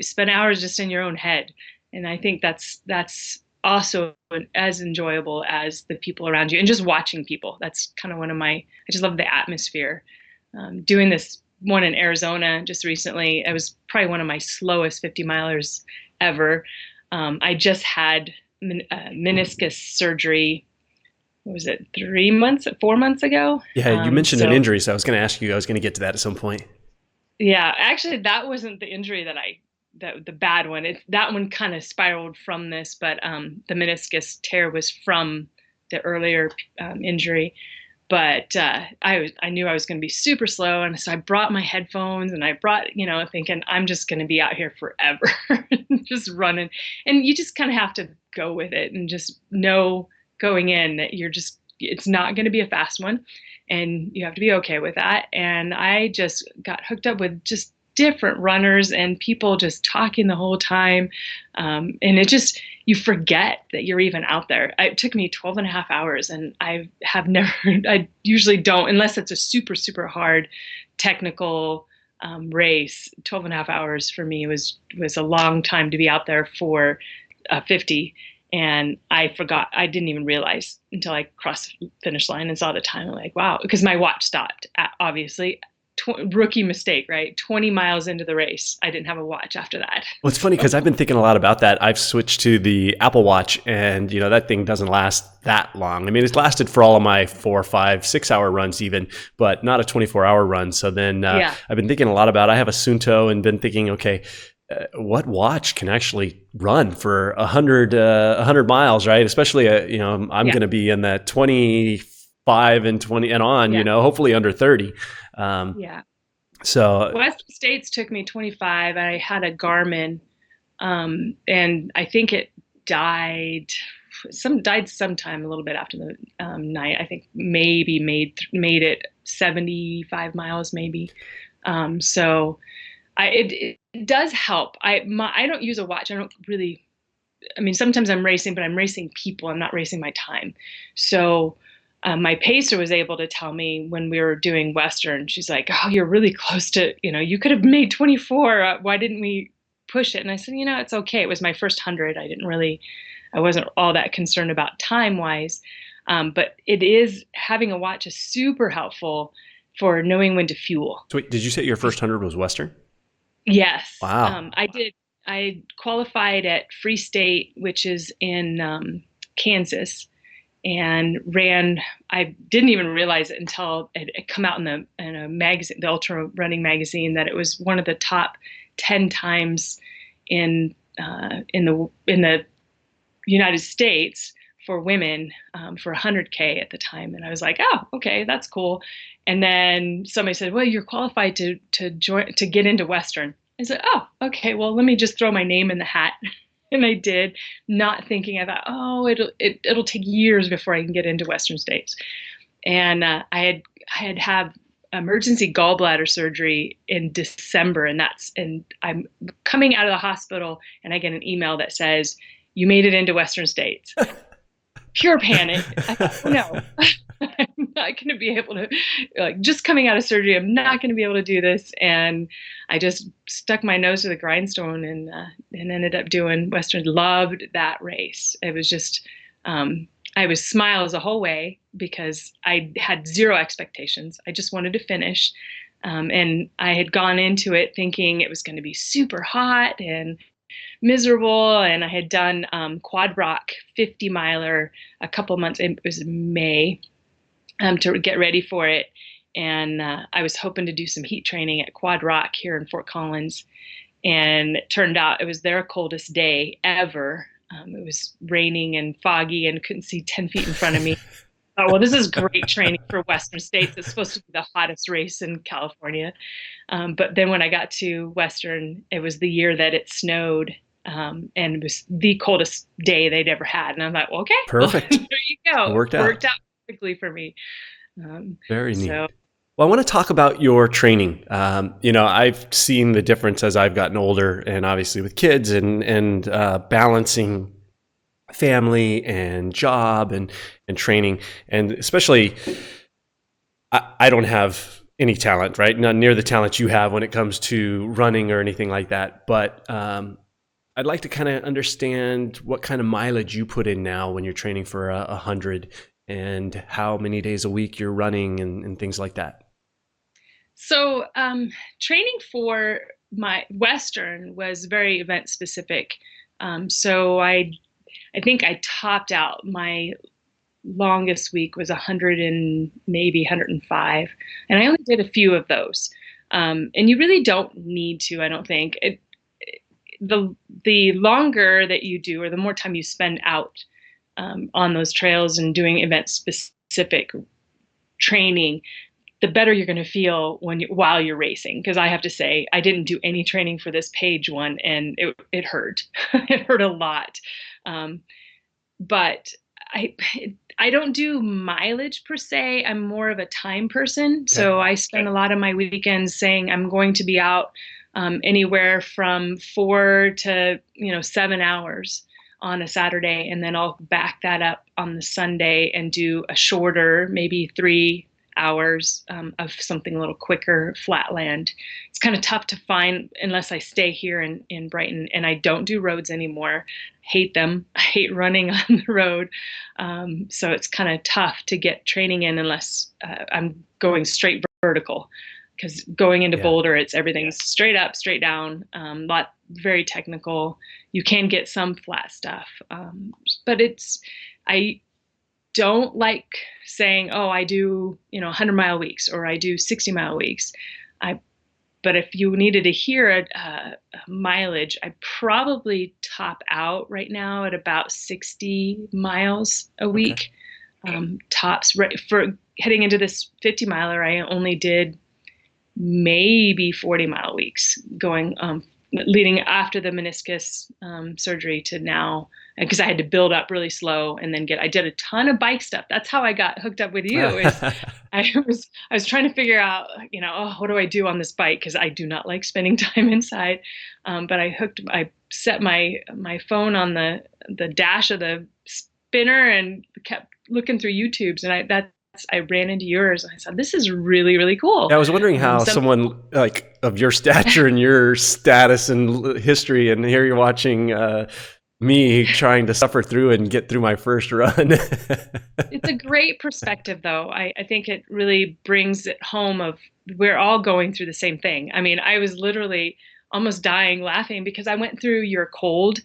spend hours just in your own head. And I think that's also as enjoyable as the people around you, and just watching people. That's kind of I just love the atmosphere. Doing this one in Arizona just recently, it was probably one of my slowest 50 milers ever. I just had meniscus surgery. What was it, 4 months ago? Yeah, you mentioned an injury, so I was going to ask you, I was going to get to that at some point. Yeah, actually, that wasn't the injury the bad one. That one kind of spiraled from this, but the meniscus tear was from the earlier injury. But I knew I was going to be super slow. And so I brought my headphones, and I brought, thinking I'm just going to be out here forever, just running. And you just kind of have to go with it, and just know going in that it's not going to be a fast one, and you have to be okay with that. And I just got hooked up with just different runners and people just talking the whole time. And you forget that you're even out there. It took me 12 and a half hours, and I usually don't, unless it's a super, super hard technical race. 12 and a half hours for me was a long time to be out there for 50. And I didn't even realize until I crossed the finish line and saw the time. I'm like, wow, because my watch stopped, obviously. Rookie mistake, right? 20 miles into the race, I didn't have a watch after that. Well, it's funny because I've been thinking a lot about that. I've switched to the Apple Watch, and that thing doesn't last that long. I mean, it's lasted for all of my 4, 5, 6 hour runs even, but not a 24-hour run. So then I've been thinking a lot about, I have a Suunto, and been thinking, okay, what watch can actually run for 100 miles, right? Especially, I'm going to be in that 25 and 20 and on, hopefully under 30. So West States took me 25. I had a Garmin, and I think it died sometime a little bit after the night. I think maybe made it 75 miles maybe. So it does help. I don't use a watch. I don't really. I mean, sometimes I'm racing, but I'm racing people. I'm not racing my time. So. My pacer was able to tell me when we were doing Western, she's like, oh, you're really close to, you could have made 24. Why didn't we push it? And I said, it's okay. It was my first 100. I wasn't all that concerned about time wise. But having a watch is super helpful for knowing when to fuel. So wait, did you say your first 100 was Western? Yes. Wow. I did. I qualified at Free State, which is in Kansas, and I didn't even realize it until it had come out in a magazine, the Ultra Running magazine, that it was one of the top 10 times in the United States for women for 100K at the time. And I was like, oh, okay, that's cool. And then somebody said, well, you're qualified to get into Western. I said, oh, okay, well, let me just throw my name in the hat. And I did, not thinking. I thought, oh, it'll take years before I can get into Western States. And I had emergency gallbladder surgery in December, and I'm coming out of the hospital, and I get an email that says, you made it into Western States. Pure panic. I thought, no, I'm not going to be able to, just coming out of surgery, I'm not going to be able to do this. And I just stuck my nose to the grindstone and ended up doing Western. Loved that race. It was just, I was smiles the whole way because I had zero expectations. I just wanted to finish. And I had gone into it thinking it was going to be super hot and miserable. And I had done Quad Rock 50 miler a couple months. It was May to get ready for it. And I was hoping to do some heat training at Quad Rock here in Fort Collins. And it turned out it was their coldest day ever. It was raining and foggy and couldn't see 10 feet in front of me. Oh, well, this is great training for Western States. It's supposed to be the hottest race in California. But then when I got to Western, it was the year that it snowed. And it was the coldest day they'd ever had. And I'm like, well, okay, perfect. Well, there you go. It worked out perfectly for me. Very neat. Well, I want to talk about your training. I've seen the difference as I've gotten older, and obviously with kids and balancing family and job and training. And especially, I don't have any talent, right? Not near the talent you have when it comes to running or anything like that. But I'd like to kind of understand what kind of mileage you put in now when you're training for 100, and how many days a week you're running and things like that. So training for my Western was very event specific. So I think I topped out. My longest week was 100 and maybe 105. And I only did a few of those. And you really don't need to, I don't think. The longer that you do, or the more time you spend out on those trails and doing event specific training, the better you're going to feel while you're racing. Because I have to say, I didn't do any training for this page one, and it hurt. It hurt a lot. But I don't do mileage per se. I'm more of a time person. Okay. So I spend a lot of my weekends saying I'm going to be out anywhere from 4 to 7 hours on a Saturday, and then I'll back that up on the Sunday and do a shorter, maybe 3 hours of something a little quicker, flatland. It's kind of tough to find unless I stay here in Brighton, and I don't do roads anymore. Hate them. I hate running on the road. So it's kind of tough to get training in unless I'm going straight vertical, because going into Boulder, everything's straight up, straight down, very technical. You can get some flat stuff, but I don't like saying, oh, I do 100-mile weeks or I do 60-mile weeks. But if you needed to hear a mileage, I probably top out right now at about 60 miles a week. Okay. Tops. Right, for heading into this 50-miler, I only did maybe 40-mile weeks going leading after the meniscus surgery to now, because I had to build up really slow and then I did a ton of bike stuff. That's how I got hooked up with you. I was trying to figure out, what do I do on this bike? Because I do not like spending time inside. But I set my phone on the dash of the spinner and kept looking through YouTubes, and I ran into yours and I said, this is really, really cool. Yeah, I was wondering how someone like of your stature and your status and history, and here you're watching me trying to suffer through and get through my first run. It's a great perspective, though. I think it really brings it home of we're all going through the same thing. I mean, I was literally almost dying laughing because I went through your cold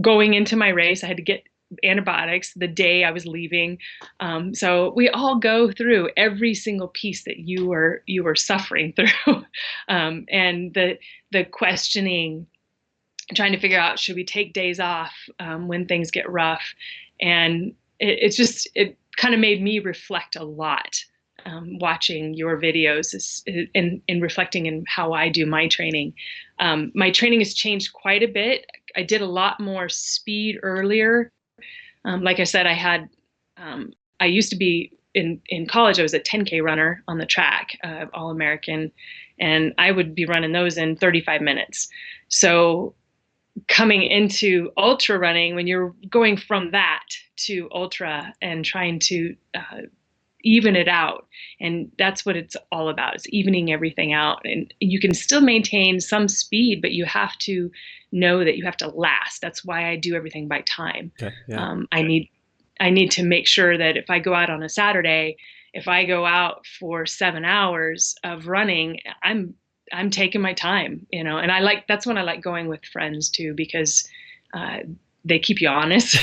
going into my race. I had to get antibiotics the day I was leaving. So we all go through every single piece that you were suffering through. And the questioning, trying to figure out, should we take days off when things get rough? And it kind of made me reflect a lot, watching your videos and reflecting in how I do my training. My training has changed quite a bit. I did a lot more speed earlier. Like I said, I used to be in college, I was a 10K runner on the track, All-American, and I would be running those in 35 minutes. So coming into ultra running, when you're going from that to ultra and trying to even it out, and that's what it's all about, is evening everything out. And you can still maintain some speed, but you have to know that you have to last. That's why I do everything by time. Okay, yeah. I need to make sure that if I go out on a Saturday, if I go out for 7 hours of running, I'm taking my time, and that's when I like going with friends too, because they keep you honest.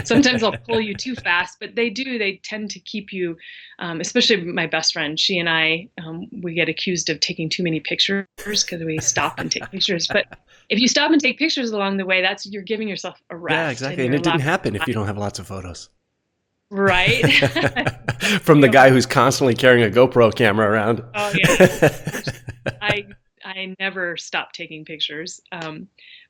Sometimes I'll pull you too fast, but they tend to keep you, especially my best friend. She and I, we get accused of taking too many pictures because we stop and take pictures. But if you stop and take pictures along the way, you're giving yourself a rest. Yeah, exactly. And it didn't happen if you don't have lots of photos. Right. From the guy who's constantly carrying a GoPro camera around. Oh yeah. I never stop taking pictures.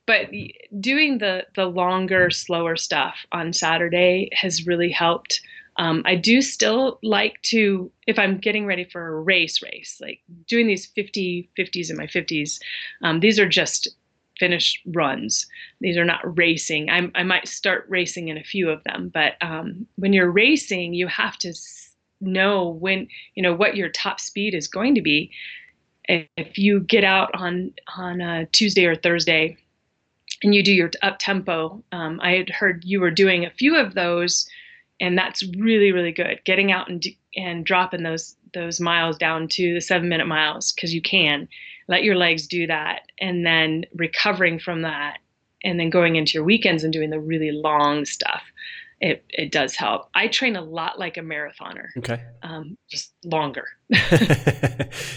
But doing the longer, slower stuff on Saturday has really helped. I do still like to, if I'm getting ready for a race, like doing these 50s in my 50s, these are just finished runs. These are not racing. I might start racing in a few of them, but when you're racing, you have to know what your top speed is going to be. If you get out on a Tuesday or Thursday and you do your up tempo, I had heard you were doing a few of those, and that's really, really good. Getting out and dropping those miles down to the 7-minute miles, because you can let your legs do that, and then recovering from that, and then going into your weekends and doing the really long stuff. It does help. I train a lot like a marathoner. Okay. Just longer.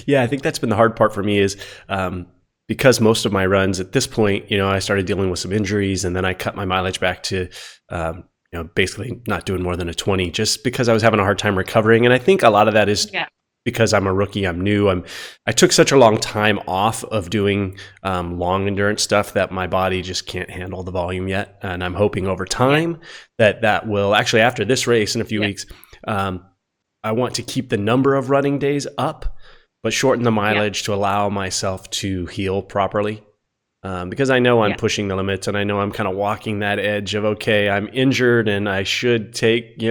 Yeah, I think that's been the hard part for me is because most of my runs at this point, I started dealing with some injuries, and then I cut my mileage back to, basically not doing more than a 20, just because I was having a hard time recovering. And I think a lot of that is because I'm a rookie, I'm new. I took such a long time off of doing long endurance stuff that my body just can't handle the volume yet. And I'm hoping over time that will actually, after this race in a few weeks, I want to keep the number of running days up, but shorten the mileage to allow myself to heal properly. Because I know I'm pushing the limits, and I know I'm kind of walking that edge of, okay, I'm injured and I should take,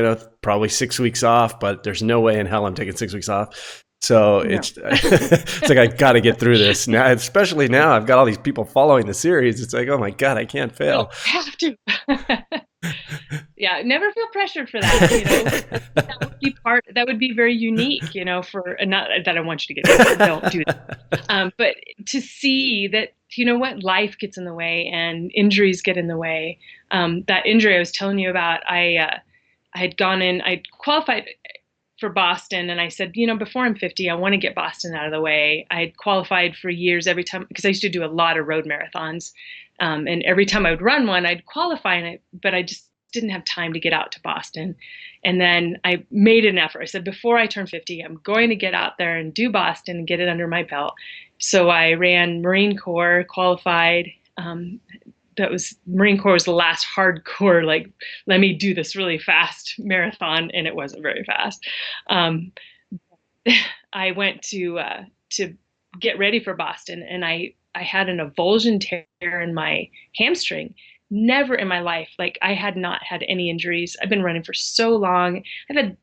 probably 6 weeks off, but there's no way in hell I'm taking 6 weeks off. So it's like, I got to get through this now, especially now I've got all these people following the series. It's like, oh my God, I can't fail. I have to. Never feel pressured for that. That would be very unique, for not that I want you to get, don't do that. But to see that, life gets in the way and injuries get in the way. That injury I was telling you about, I had gone in, I qualified for Boston, and I said, before I'm 50, I want to get Boston out of the way. I had qualified for years every time, because I used to do a lot of road marathons. And every time I would run one, I'd qualify in it, but I just didn't have time to get out to Boston. And then I made an effort. I said, before I turn 50, I'm going to get out there and do Boston and get it under my belt. So I ran Marine Corps, qualified. Marine Corps was the last hardcore, like, let me do this really fast marathon. And it wasn't very fast. I went to get ready for Boston, and I had an avulsion tear in my hamstring. Never in my life, I had not had any injuries. I've been running for so long. I've had,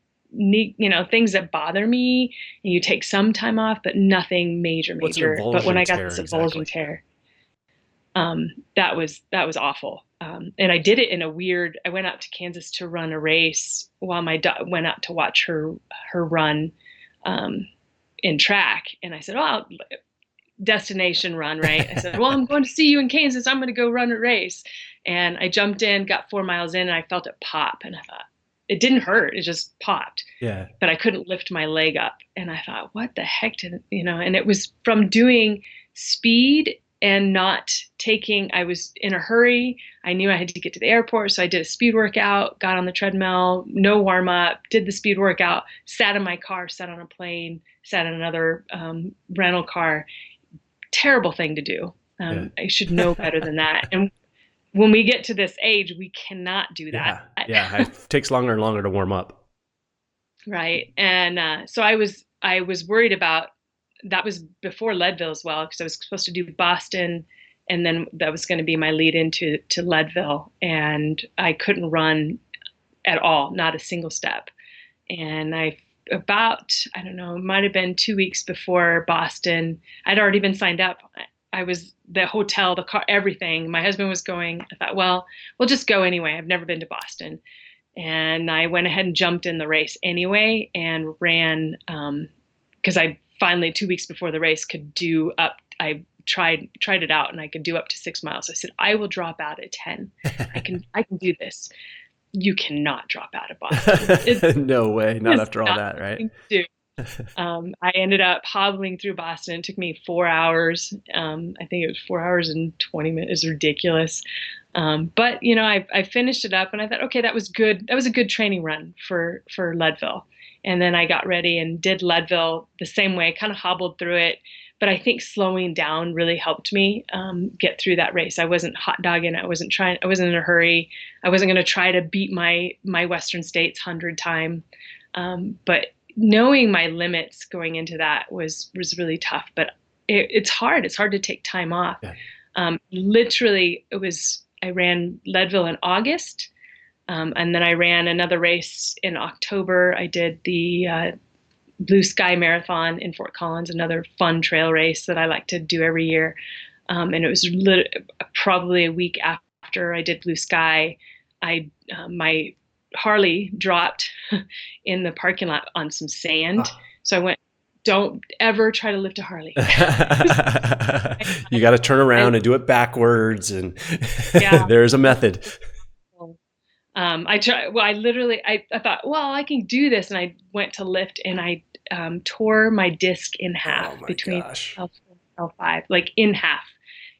things that bother me, and you take some time off, but nothing major. But when I got this avulsion tear, that was awful. and I did it in a weird, I went out to Kansas to run a race while my dog went out to watch her run in track. And I said, oh, destination run, right? I said, well, I'm going to see you in Kansas. I'm going to go run a race. And I jumped in, got 4 miles in, and I felt it pop. And I thought, it didn't hurt. It just popped. Yeah. But I couldn't lift my leg up. And I thought, what the heck and it was from doing speed and not taking, I was in a hurry. I knew I had to get to the airport. So I did a speed workout, got on the treadmill, no warm up, did the speed workout, sat in my car, sat on a plane, sat in another rental car. Terrible thing to do. I should know better than that. And when we get to this age, we cannot do that. Yeah. It takes longer and longer to warm up. Right. And so I was worried about, that was before Leadville as well, because I was supposed to do Boston, and then that was going to be my lead into Leadville, and I couldn't run at all, not a single step. And I don't know, it might have been 2 weeks before Boston, I'd already been signed up. I was the hotel, the car, everything. My husband was going. I thought, well, we'll just go anyway. I've never been to Boston. And I went ahead and jumped in the race anyway and ran, because I finally 2 weeks before the race could do up. I tried it out, and I could do up to 6 miles. I said, I will drop out at 10. I can do this. You cannot drop out of Boston. No way. Not after all that, right? I ended up hobbling through Boston. It took me 4 hours. I think it was 4 hours and 20 minutes. It's ridiculous. But I finished it up, and I thought, okay, that was good. That was a good training run for Leadville. And then I got ready and did Leadville the same way, kind of hobbled through it. But I think slowing down really helped me get through that race. I wasn't hot dogging. I wasn't in a hurry. I wasn't going to try to beat my Western States 100 time. But knowing my limits going into that was really tough. But it's hard. It's hard to take time off. Yeah. Literally, I ran Leadville in August. And then I ran another race in October. I did the Blue Sky Marathon in Fort Collins, another fun trail race that I like to do every year. And it was probably a week after I did Blue Sky, my Harley dropped in the parking lot on some sand. Oh. So I went, don't ever try to lift a Harley. You got to turn around and do it backwards. And there's a method. I thought, well, I can do this. And I went to lift, and I tore my disc in half between L4 and L5, like in half,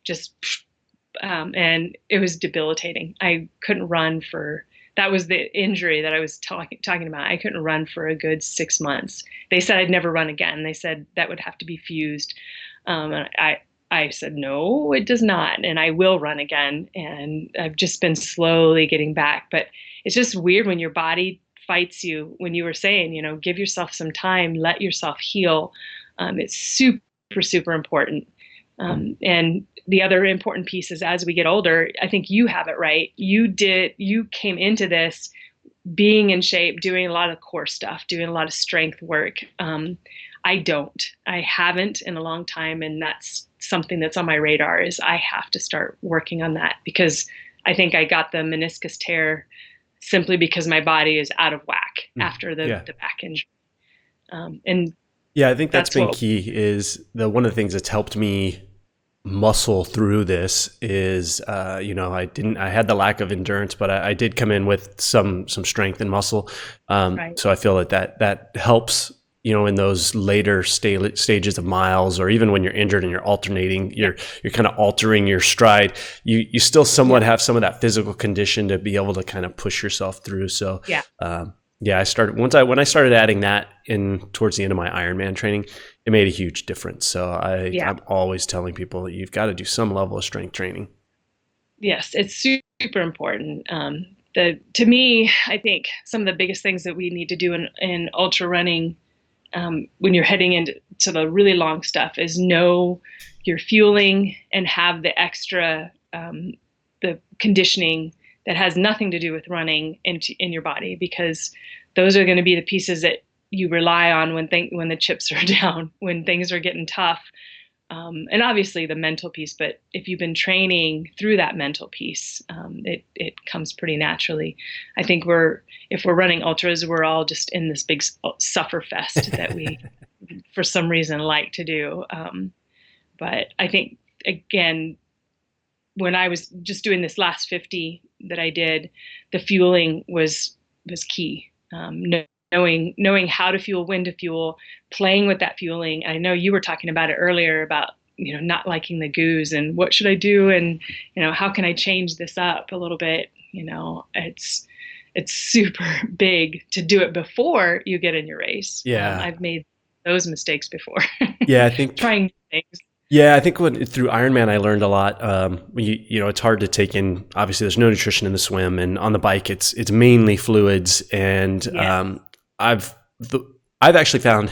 just, and it was debilitating. I couldn't run that was the injury that I was talking about. I couldn't run for a good 6 months. They said I'd never run again. They said that would have to be fused. And I said, no, it does not. And I will run again. And I've just been slowly getting back. But it's just weird when your body fights you, when you were saying, give yourself some time, let yourself heal. It's super, super important. And the other important piece is, as we get older, I think you have it right. You came into this being in shape, doing a lot of core stuff, doing a lot of strength work. I haven't in a long time. And that's something that's on my radar, is I have to start working on that, because I think I got the meniscus tear simply because my body is out of whack after the back injury. I think that's been key. Is one of the things that's helped me muscle through this is, I had the lack of endurance, but I did come in with some strength and muscle. Right. So I feel that helps, in those later stages of miles, or even when you're injured and you're alternating, you're kind of altering your stride. You still somewhat have some of that physical condition to be able to kind of push yourself through. So I started when I started adding that in towards the end of my Ironman training, it made a huge difference. So I'm always telling people that you've got to do some level of strength training. Yes, it's super important. To me, I think some of the biggest things that we need to do in ultra running, when you're heading into the really long stuff, is know your fueling and have the extra, the conditioning that has nothing to do with running in your body, because those are going to be the pieces that you rely on when the chips are down, when things are getting tough. And obviously the mental piece, but if you've been training through that mental piece, it comes pretty naturally. I think if we're running ultras, we're all just in this big suffer fest that we, for some reason, like to do. But I think, again, when I was just doing this last 50 that I did, the fueling was key. Knowing how to fuel, when to fuel, playing with that fueling. I know you were talking about it earlier about, not liking the goos and what should I do? And, how can I change this up a little bit? It's super big to do it before you get in your race. Yeah. I've made those mistakes before. Yeah, I think trying things. Yeah, I think through Ironman I learned a lot. It's hard to take in. Obviously, there's no nutrition in the swim, and on the bike, it's mainly fluids. And Yes. I've actually found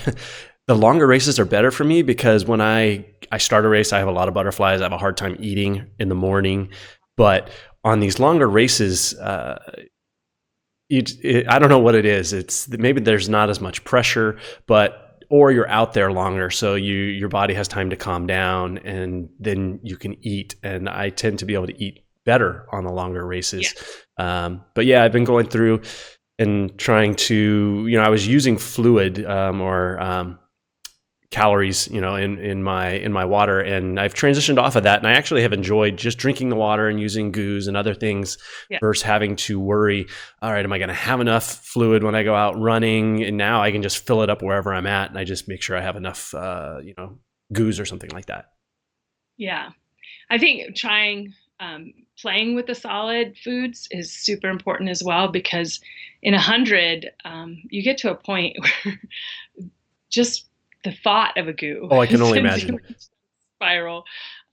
the longer races are better for me because when I start a race, I have a lot of butterflies. I have a hard time eating in the morning, but on these longer races, I don't know what it is. It's maybe there's not as much pressure, or you're out there longer, so your body has time to calm down, and then you can eat. And I tend to be able to eat better on the longer races. Yeah. But yeah, I've been going through and trying to, I was using fluid or calories, in my water, and I've transitioned off of that. And I actually have enjoyed just drinking the water and using goos and other things versus having to worry, all right, am I going to have enough fluid when I go out running? And now I can just fill it up wherever I'm at, and I just make sure I have enough, goos or something like that. Yeah. I think playing with the solid foods is super important as well, because in 100, you get to a point where just the thought of a goo. Oh, I can only imagine. Spiral.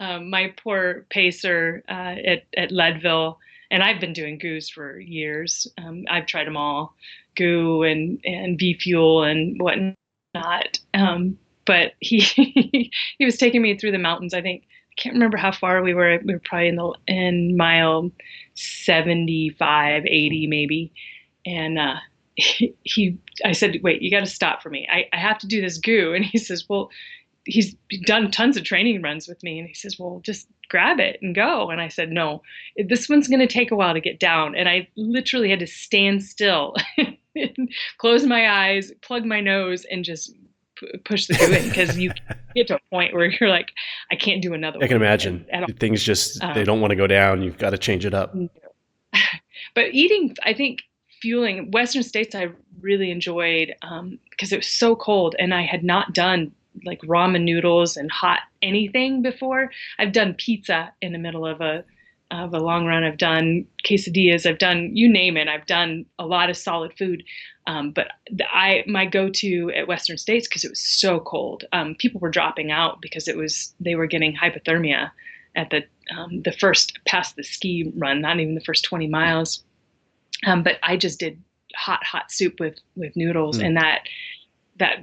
My poor pacer at Leadville, and I've been doing goos for years. I've tried them all, goo and V fuel and whatnot. But he was taking me through the mountains. I can't remember how far we were. We were probably in mile 75, 80 maybe, and I said, wait, you got to stop for me. I have to do this goo. And he says, well, he's done tons of training runs with me. And he says, well, just grab it and go. And I said, no, this one's going to take a while to get down. And I literally had to stand still, close my eyes, plug my nose, and just push the goo in, because you get to a point where you're like, I can't do another one. I can imagine. Things just, they don't want to go down. You've got to change it up. But eating, I think, fueling Western States I really enjoyed because it was so cold, and I had not done like ramen noodles and hot anything before. I've done pizza in the middle of a long run. I've done quesadillas. I've done, you name it. I've done a lot of solid food. But my go-to at Western States, because it was so cold, people were dropping out because they were getting hypothermia at the first past the ski run, not even the first 20 miles. But I just did hot soup with noodles, and that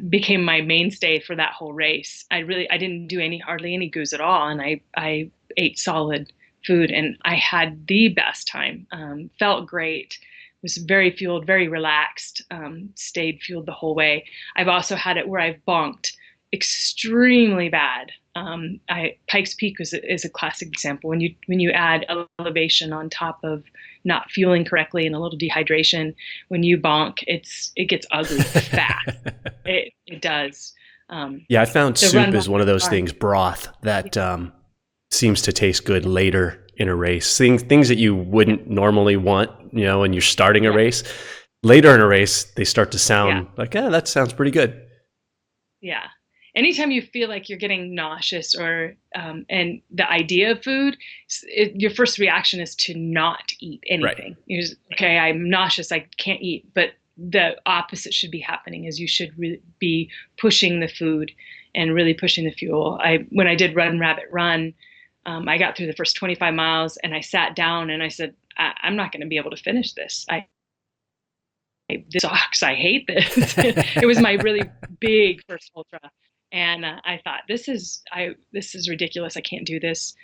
became my mainstay for that whole race. I didn't do hardly any goos at all, and I ate solid food, and I had the best time. Felt great. Was very fueled, very relaxed. Stayed fueled the whole way. I've also had it where I've bonked extremely bad. Pikes Peak is a classic example. When you add elevation on top of not fueling correctly and a little dehydration, when you bonk, it gets ugly fast. It does. Yeah, I found soup is one of those things, broth, that seems to taste good later in a race. Things that you wouldn't normally want, when you're starting a race. Later in a race, they start to sound like, that sounds pretty good. Yeah. Anytime you feel like you're getting nauseous and the idea of food, your first reaction is to not eat anything. Right. You're just, okay, I'm nauseous, I can't eat. But the opposite should be happening, is you should really be pushing the food and really pushing the fuel. When I did Run Rabbit Run, I got through the first 25 miles and I sat down and I said, I'm not going to be able to finish this. This sucks. I hate this. It was my really big first ultra. And I thought, this is ridiculous. I can't do this.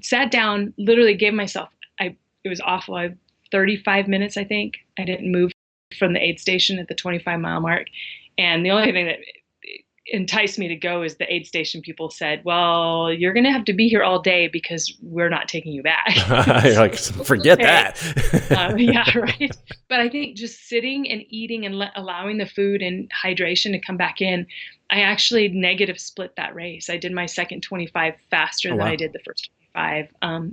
Sat down, literally gave myself, it was awful. 35 minutes, I think. I didn't move from the aid station at the 25-mile mark. And the only thing that enticed me to go is the aid station people said, well, you're going to have to be here all day because we're not taking you back. You're like, forget that. Yeah, right. But I think just sitting and eating and allowing the food and hydration to come back in, I actually negative split that race. I did my second 25 faster than I did the first 25,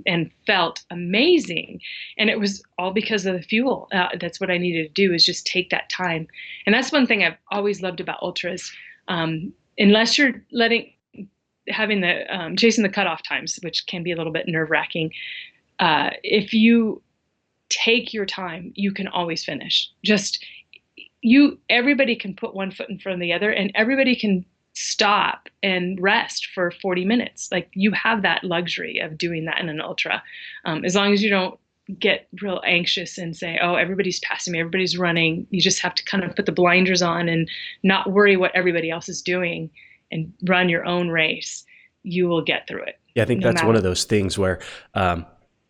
and felt amazing. And it was all because of the fuel. That's what I needed to do, is just take that time. And that's one thing I've always loved about ultras. Unless you're having the chasing the cutoff times, which can be a little bit nerve-wracking, if you take your time, you can always finish. Everybody can put one foot in front of the other, and everybody can stop and rest for 40 minutes. Like, you have that luxury of doing that in an ultra, as long as you don't get real anxious and say, oh, everybody's passing me, everybody's running. You just have to kind of put the blinders on and not worry what everybody else is doing and run your own race. You will get through it. Yeah, I think that's one of those things where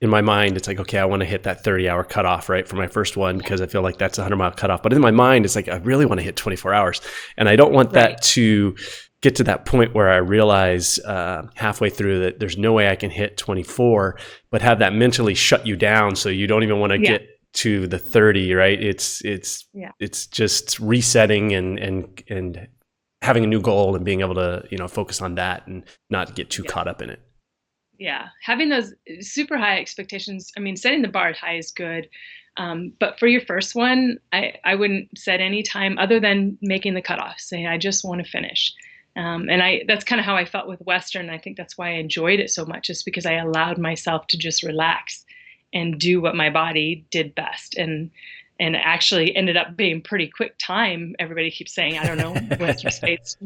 in my mind, it's like, okay, I want to hit that 30-hour cutoff, right, for my first one, because I feel like that's a 100-mile cutoff. But in my mind, it's like, I really want to hit 24 hours. And I don't want that to get to that point where I realize halfway through that there's no way I can hit 24, but have that mentally shut you down so you don't even want to get to the 30, right? It's just resetting and having a new goal and being able to, focus on that and not get too caught up in it. Yeah. Having those super high expectations, I mean, setting the bar high is good. But for your first one, I wouldn't set any time other than making the cutoff, saying, I just want to finish. And that's kind of how I felt with Western. I think that's why I enjoyed it so much, just because I allowed myself to just relax and do what my body did best. And actually ended up being pretty quick time. Everybody keeps saying, I don't know, Western States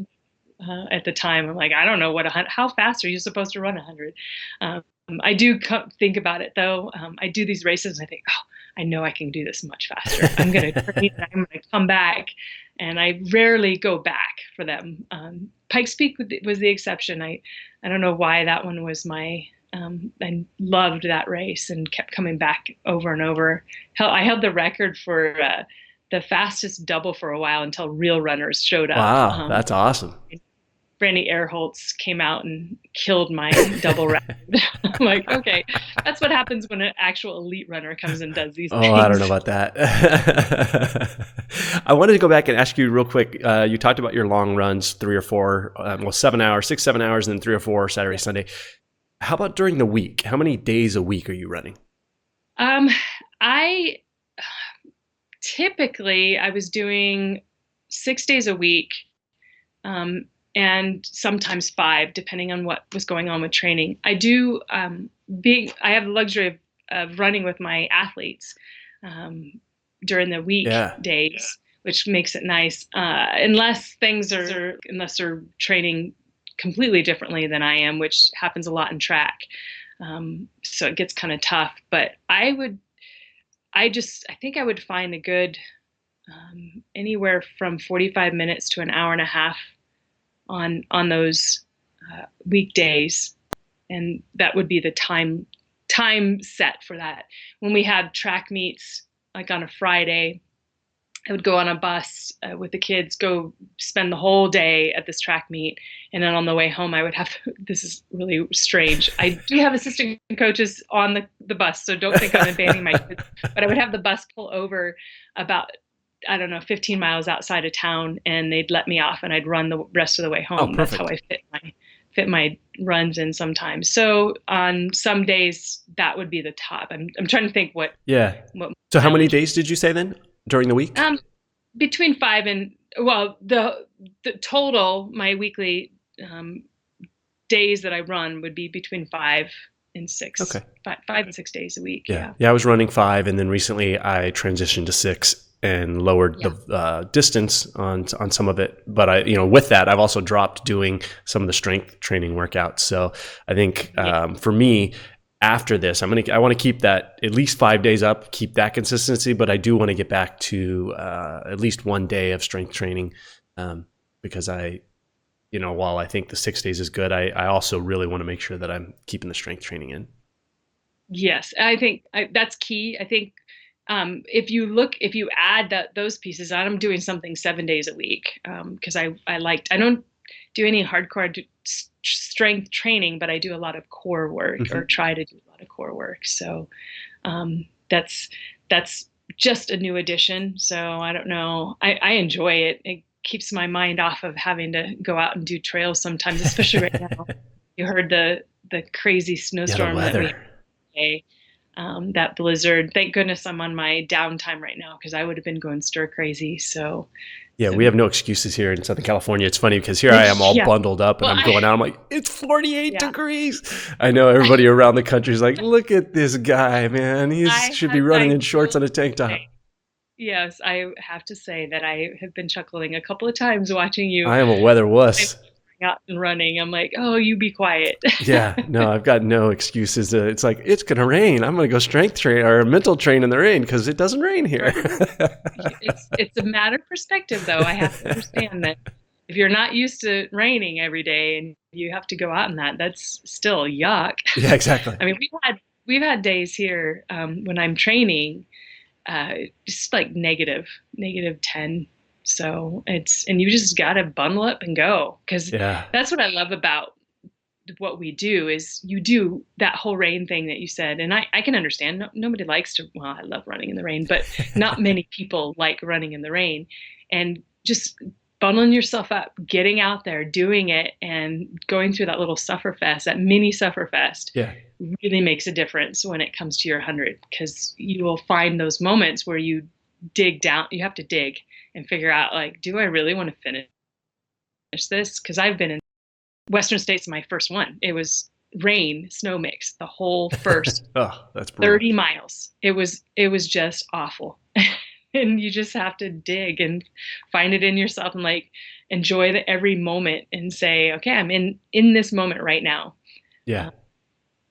at the time. I'm like, I don't know how fast are you supposed to run 100? I do think about it though. I do these races and I think, I know I can do this much faster. I'm going to train and I'm going to come back. And I rarely go back for them. Pikes Peak was the exception. I don't know why that one was I loved that race and kept coming back over and over. I held the record for the fastest double for a while until real runners showed up. Wow, that's awesome. Brandy Earholtz came out and killed my double record. I'm like, okay, that's what happens when an actual elite runner comes and does these things. Oh, I don't know about that. I wanted to go back and ask you real quick. You talked about your long runs, 3 or 4, 7 hours, 6, 7 hours, and then 3 or 4 Saturday, Sunday. How about during the week? How many days a week are you running? I typically was doing 6 days a week. And sometimes 5, depending on what was going on with training. I do I have the luxury of running with my athletes during the week days, which makes it nice. Unless they're training completely differently than I am, which happens a lot in track. So it gets kind of tough. But I think I would find a good anywhere from 45 minutes to an hour and a half on those weekdays, and that would be the time set for that. When we had track meets, like on a Friday, I would go on a bus with the kids, go spend the whole day at this track meet, and then on the way home, I would have. This is really strange. I do have assistant coaches on the bus, so don't think I'm abandoning my kids. But I would have the bus pull over about, 15 miles outside of town, and they'd let me off and I'd run the rest of the way home. Oh, that's how I fit my runs in sometimes. So on some days that would be the top. I'm trying to think what. Yeah. So how many days did you say then during the week? Between 5 and, the total, my weekly days that I run would be between 5 and 6. Okay. 5 and 6 days a week. Yeah. I was running 5, and then recently I transitioned to 6 and lowered the distance on some of it. But with that, I've also dropped doing some of the strength training workouts. So I think for me, after this, I want to keep that at least 5 days up, keep that consistency. But I do want to get back to at least 1 day of strength training because while I think the 6 days is good, I also really want to make sure that I'm keeping the strength training in. Yes, I think that's key. I think if you add those pieces on, I'm doing something 7 days a week because I don't do any hardcore strength training, but I do a lot of core work or try to do a lot of core work. So that's just a new addition. So I don't know. I enjoy it. It keeps my mind off of having to go out and do trails sometimes, especially right now. You heard the crazy snowstorm that we had today, that blizzard. Thank goodness I'm on my downtime right now, because I would have been going stir crazy. So we have no excuses here in Southern California. It's funny because here I am all bundled up and I'm going out. I'm like, it's 48 degrees. I know everybody around the country is like, look at this guy, man. He should be running in shorts and a tank top. Yes, I have to say that I have been chuckling a couple of times watching you. I am a weather wuss. Out and running. I'm like, oh, you be quiet. Yeah, no, I've got no excuses. It's like, it's going to rain. I'm going to go strength train or mental train in the rain because it doesn't rain here. It's a matter of perspective, though. I have to understand that if you're not used to raining every day and you have to go out in that, that's still yuck. Yeah, exactly. I mean, we've had days here when I'm training, just like negative 10. So and you just got to bundle up and go, because that's what I love about what we do is you do that whole rain thing that you said. And I can understand nobody likes to, well, I love running in the rain, but not many people like running in the rain. And just bundling yourself up, getting out there, doing it, and going through that little sufferfest, that mini sufferfest, really makes a difference when it comes to your 100, because you will find those moments where you dig down, you have to dig and figure out, like, do I really want to finish this? Because I've been in Western States, my first one. It was rain, snow mix, the whole first that's 30 miles. It was just awful. And you just have to dig and find it in yourself and like enjoy every moment and say, okay, I'm in this moment right now. Yeah.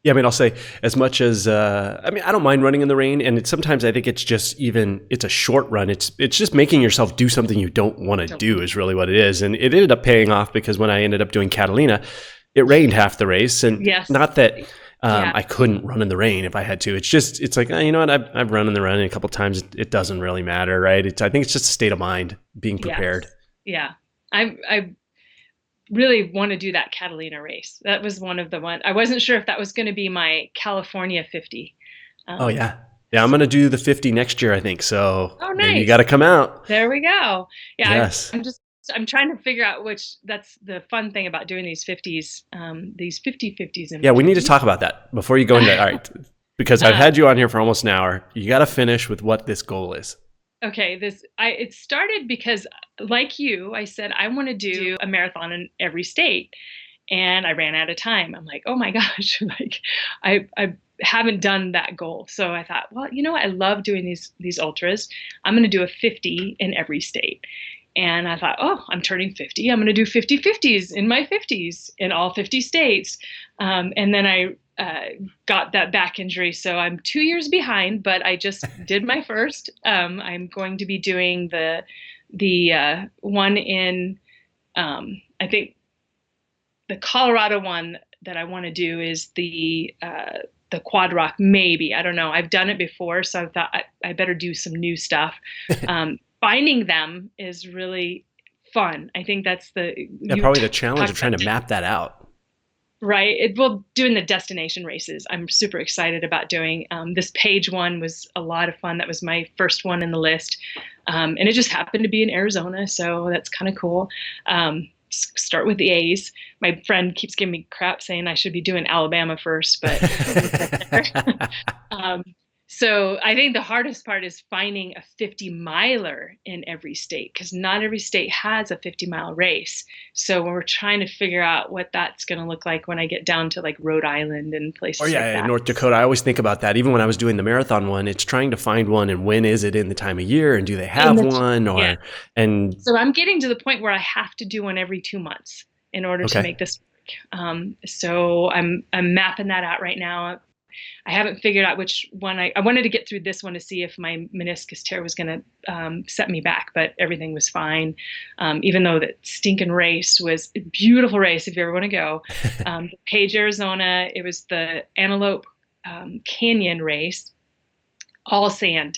Yeah, I mean, I'll say as much as, I don't mind running in the rain. And sometimes I think it's just it's a short run. It's just making yourself do something you don't want to do is really what it is. And it ended up paying off because when I ended up doing Catalina, it rained half the race. And not that I couldn't run in the rain if I had to. It's like, you know what, I've run in the rain a couple of times. It doesn't really matter, right? I think it's just a state of mind, being prepared. Yes. Yeah. I really want to do that Catalina race. That was one of the ones. I wasn't sure if that was going to be my California 50. Yeah, I'm going to do the 50 next year, I think. So nice. You got to come out. There we go. Yeah, yes. I'm trying to figure out that's the fun thing about doing these 50s, these 50-50s. Yeah, we need to talk about that before you go into that. All right, because I've had you on here for almost an hour. You got to finish with what this goal is. Okay, it started because, like you, I said I want to do a marathon in every state, and I ran out of time. I'm like, oh my gosh, like I haven't done that goal. So I thought, well, you know what? I love doing these ultras. I'm going to do a 50 in every state. And I thought, oh, I'm turning 50. I'm going to do 50-50s in my 50s in all 50 states. And then I got that back injury. So I'm 2 years behind, but I just did my first. I'm going to be doing the one in, I think the Colorado one that I want to do is the Quad Rock, maybe. I don't know. I've done it before, so I thought I better do some new stuff. Finding them is really fun. I think that's probably the challenge of trying to map that out. Right. Doing the destination races, I'm super excited about doing. This page one was a lot of fun. That was my first one in the list. And it just happened to be in Arizona, so that's kind of cool. Start with the A's. My friend keeps giving me crap saying I should be doing Alabama first, but so I think the hardest part is finding a 50-miler in every state, because not every state has a 50-mile race. So we're trying to figure out what that's going to look like when I get down to like Rhode Island and places like that. North Dakota. I always think about that. Even when I was doing the marathon one, it's trying to find one, and when is it in the time of year, and do they have one? And so I'm getting to the point where I have to do one every 2 months in order to make this work. So I'm mapping that out right now. I haven't figured out which one. I wanted to get through this one to see if my meniscus tear was going to set me back, but everything was fine. Even though that stinking race was a beautiful race, if you ever want to go. Page, Arizona, it was the Antelope Canyon race, all sand.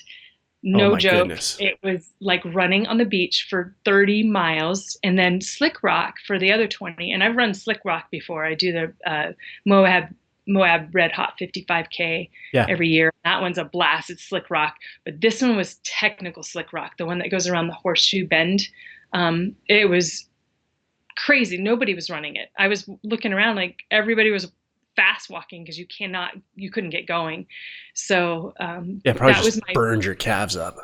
No my joke. goodness. It was like running on the beach for 30 miles and then slick rock for the other 20. And I've run slick rock before. I do the Moab Red Hot 55K Yeah. every year. That one's a blast. It's slick rock. But this one was technical slick rock, the one that goes around the Horseshoe Bend. It was crazy. Nobody was running it. I was looking around like everybody was fast walking because you couldn't get going. So Probably that just was burned your calves up.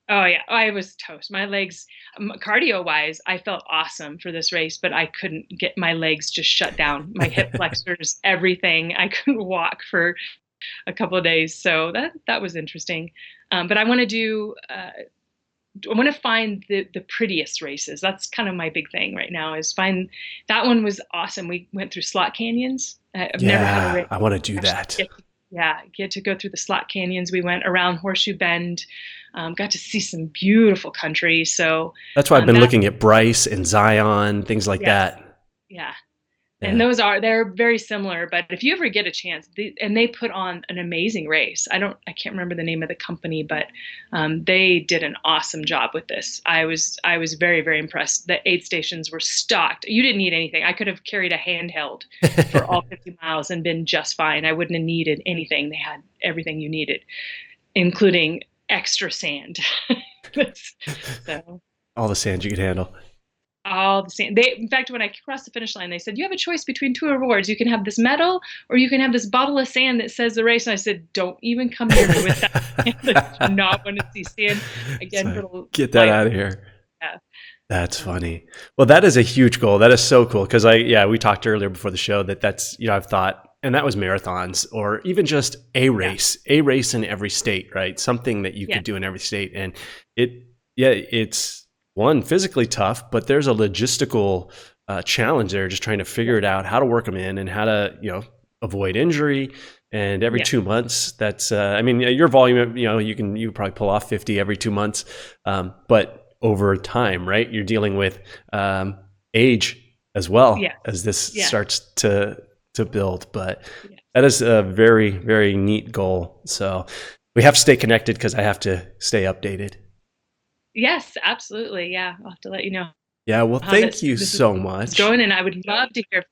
Oh yeah, I was toast. My legs, cardio wise, I felt awesome for this race, but I couldn't get my legs just shut down. My hip flexors, everything. I couldn't walk for a couple of days. So that was interesting. But I want to find the prettiest races. That's kind of my big thing right now is find that one was awesome. We went through slot canyons. I've never had a race. I want to do that. Get to go through the slot canyons. We went around Horseshoe Bend, got to see some beautiful country. So that's why I've been looking at Bryce and Zion, things like that. Yeah. And they're very similar, but if you ever get a chance, they put on an amazing race. I can't remember the name of the company, but they did an awesome job with this. I was very, very impressed. The aid stations were stocked. You didn't need anything. I could have carried a handheld for all 50 miles and been just fine. I wouldn't have needed anything. They had everything you needed, including extra sand. So all the sand you could handle. All the same. In fact, when I crossed the finish line, they said, you have a choice between two rewards. You can have this medal or you can have this bottle of sand that says the race. And I said, don't even come near me with that. I do not want to see sand again. So get that out of here. Yeah. That's funny. Well, that is a huge goal. That is so cool. Because we talked earlier before the show that's, I've thought, and that was marathons or even just a race in every state, right? Something that you could do in every state. And it's one, physically tough, but there's a logistical challenge there, just trying to figure it out, how to work them in and how to, avoid injury. And every 2 months, that's, your volume, you probably pull off 50 every 2 months. But over time, right, you're dealing with age as well as this starts to build. But that is a very, very neat goal. So we have to stay connected because I have to stay updated. Yes, absolutely. Yeah, I'll have to let you know. Yeah, well, thank you so much. Going, and I would love to hear.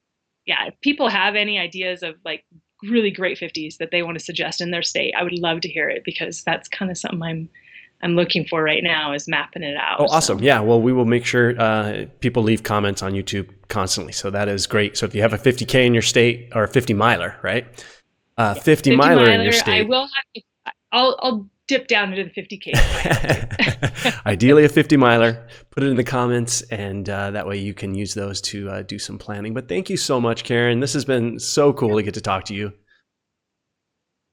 Yeah, if people have any ideas of like really great 50s that they want to suggest in their state, I would love to hear it because that's kind of something I'm looking for right now is mapping it out. Oh, awesome. So. Yeah, well, we will make sure people leave comments on YouTube constantly. So that is great. So if you have a 50K in your state or a 50 miler, right? 50 miler in your state. I will have to, I'll dip down into the 50K. Ideally a 50 miler. Put it in the comments and that way you can use those to do some planning. But thank you so much, Karen. This has been so cool to get to talk to you.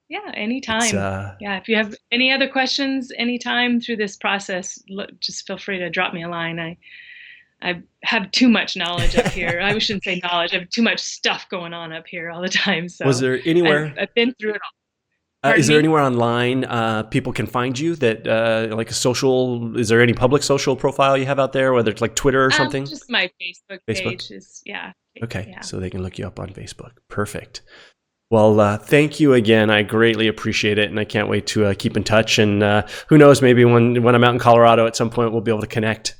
Yeah, anytime. If you have any other questions anytime through this process, just feel free to drop me a line. I have too much knowledge up here. I shouldn't say knowledge. I have too much stuff going on up here all the time. So was there anywhere? I've been through it all. Is there anywhere online people can find you that like a social? Is there any public social profile you have out there, whether it's like Twitter or something? Just my Facebook page is Okay, yeah. So they can look you up on Facebook. Perfect. Well, thank you again. I greatly appreciate it, and I can't wait to keep in touch. And who knows, maybe when I'm out in Colorado at some point, we'll be able to connect.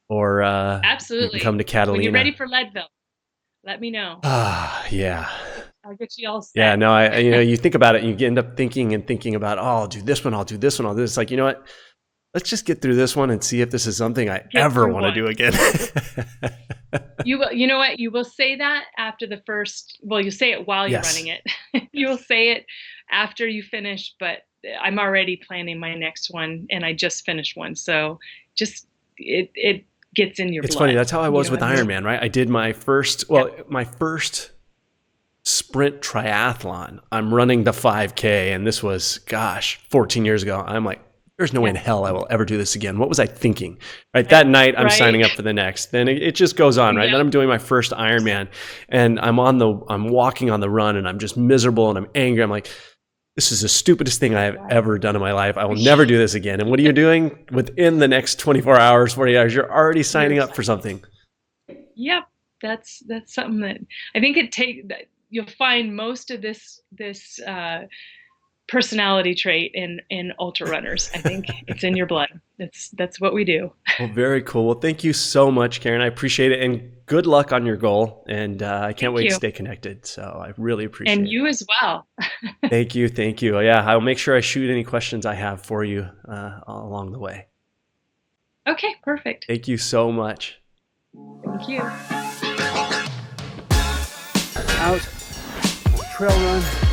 Or absolutely, you can come to Catalina. When you're ready for Leadville, let me know. Yeah. I'll get you all set. Yeah, no, you think about it, and you end up thinking about, I'll do this one, I'll do this one, I'll do this. It's like, you know what? Let's just get through this one and see if this is something I ever want to do again. You will. You know what? You will say that after the first. Well, you say it while you're running it. You will say it after you finish. But I'm already planning my next one, and I just finished one. So just it gets in your blood. It's funny. That's how I was with Ironman, right? I did my first. My first sprint triathlon. I'm running the 5K, and this was 14 years ago. I'm like, there's no way in hell I will ever do this again. What was I thinking? Right. That night I'm signing up for the next. Then it just goes on, right? Then I'm doing my first Ironman and I'm walking on the run and I'm just miserable and I'm angry. I'm like, this is the stupidest thing I have ever done in my life. I will never do this again. And what are you doing? Within the next 24 hours, 40 hours, you're already signing up for something. Yep. That's something that I think you'll find most of this personality trait in ultra runners. I think it's in your blood. That's what we do. Well, very cool. Well, thank you so much, Karen. I appreciate it, and good luck on your goal. And I can't wait to stay connected. So I really appreciate it. And you as well. Thank you. Thank you. Yeah, I'll make sure I shoot any questions I have for you along the way. Okay, perfect. Thank you so much. Thank you. Out, trail run.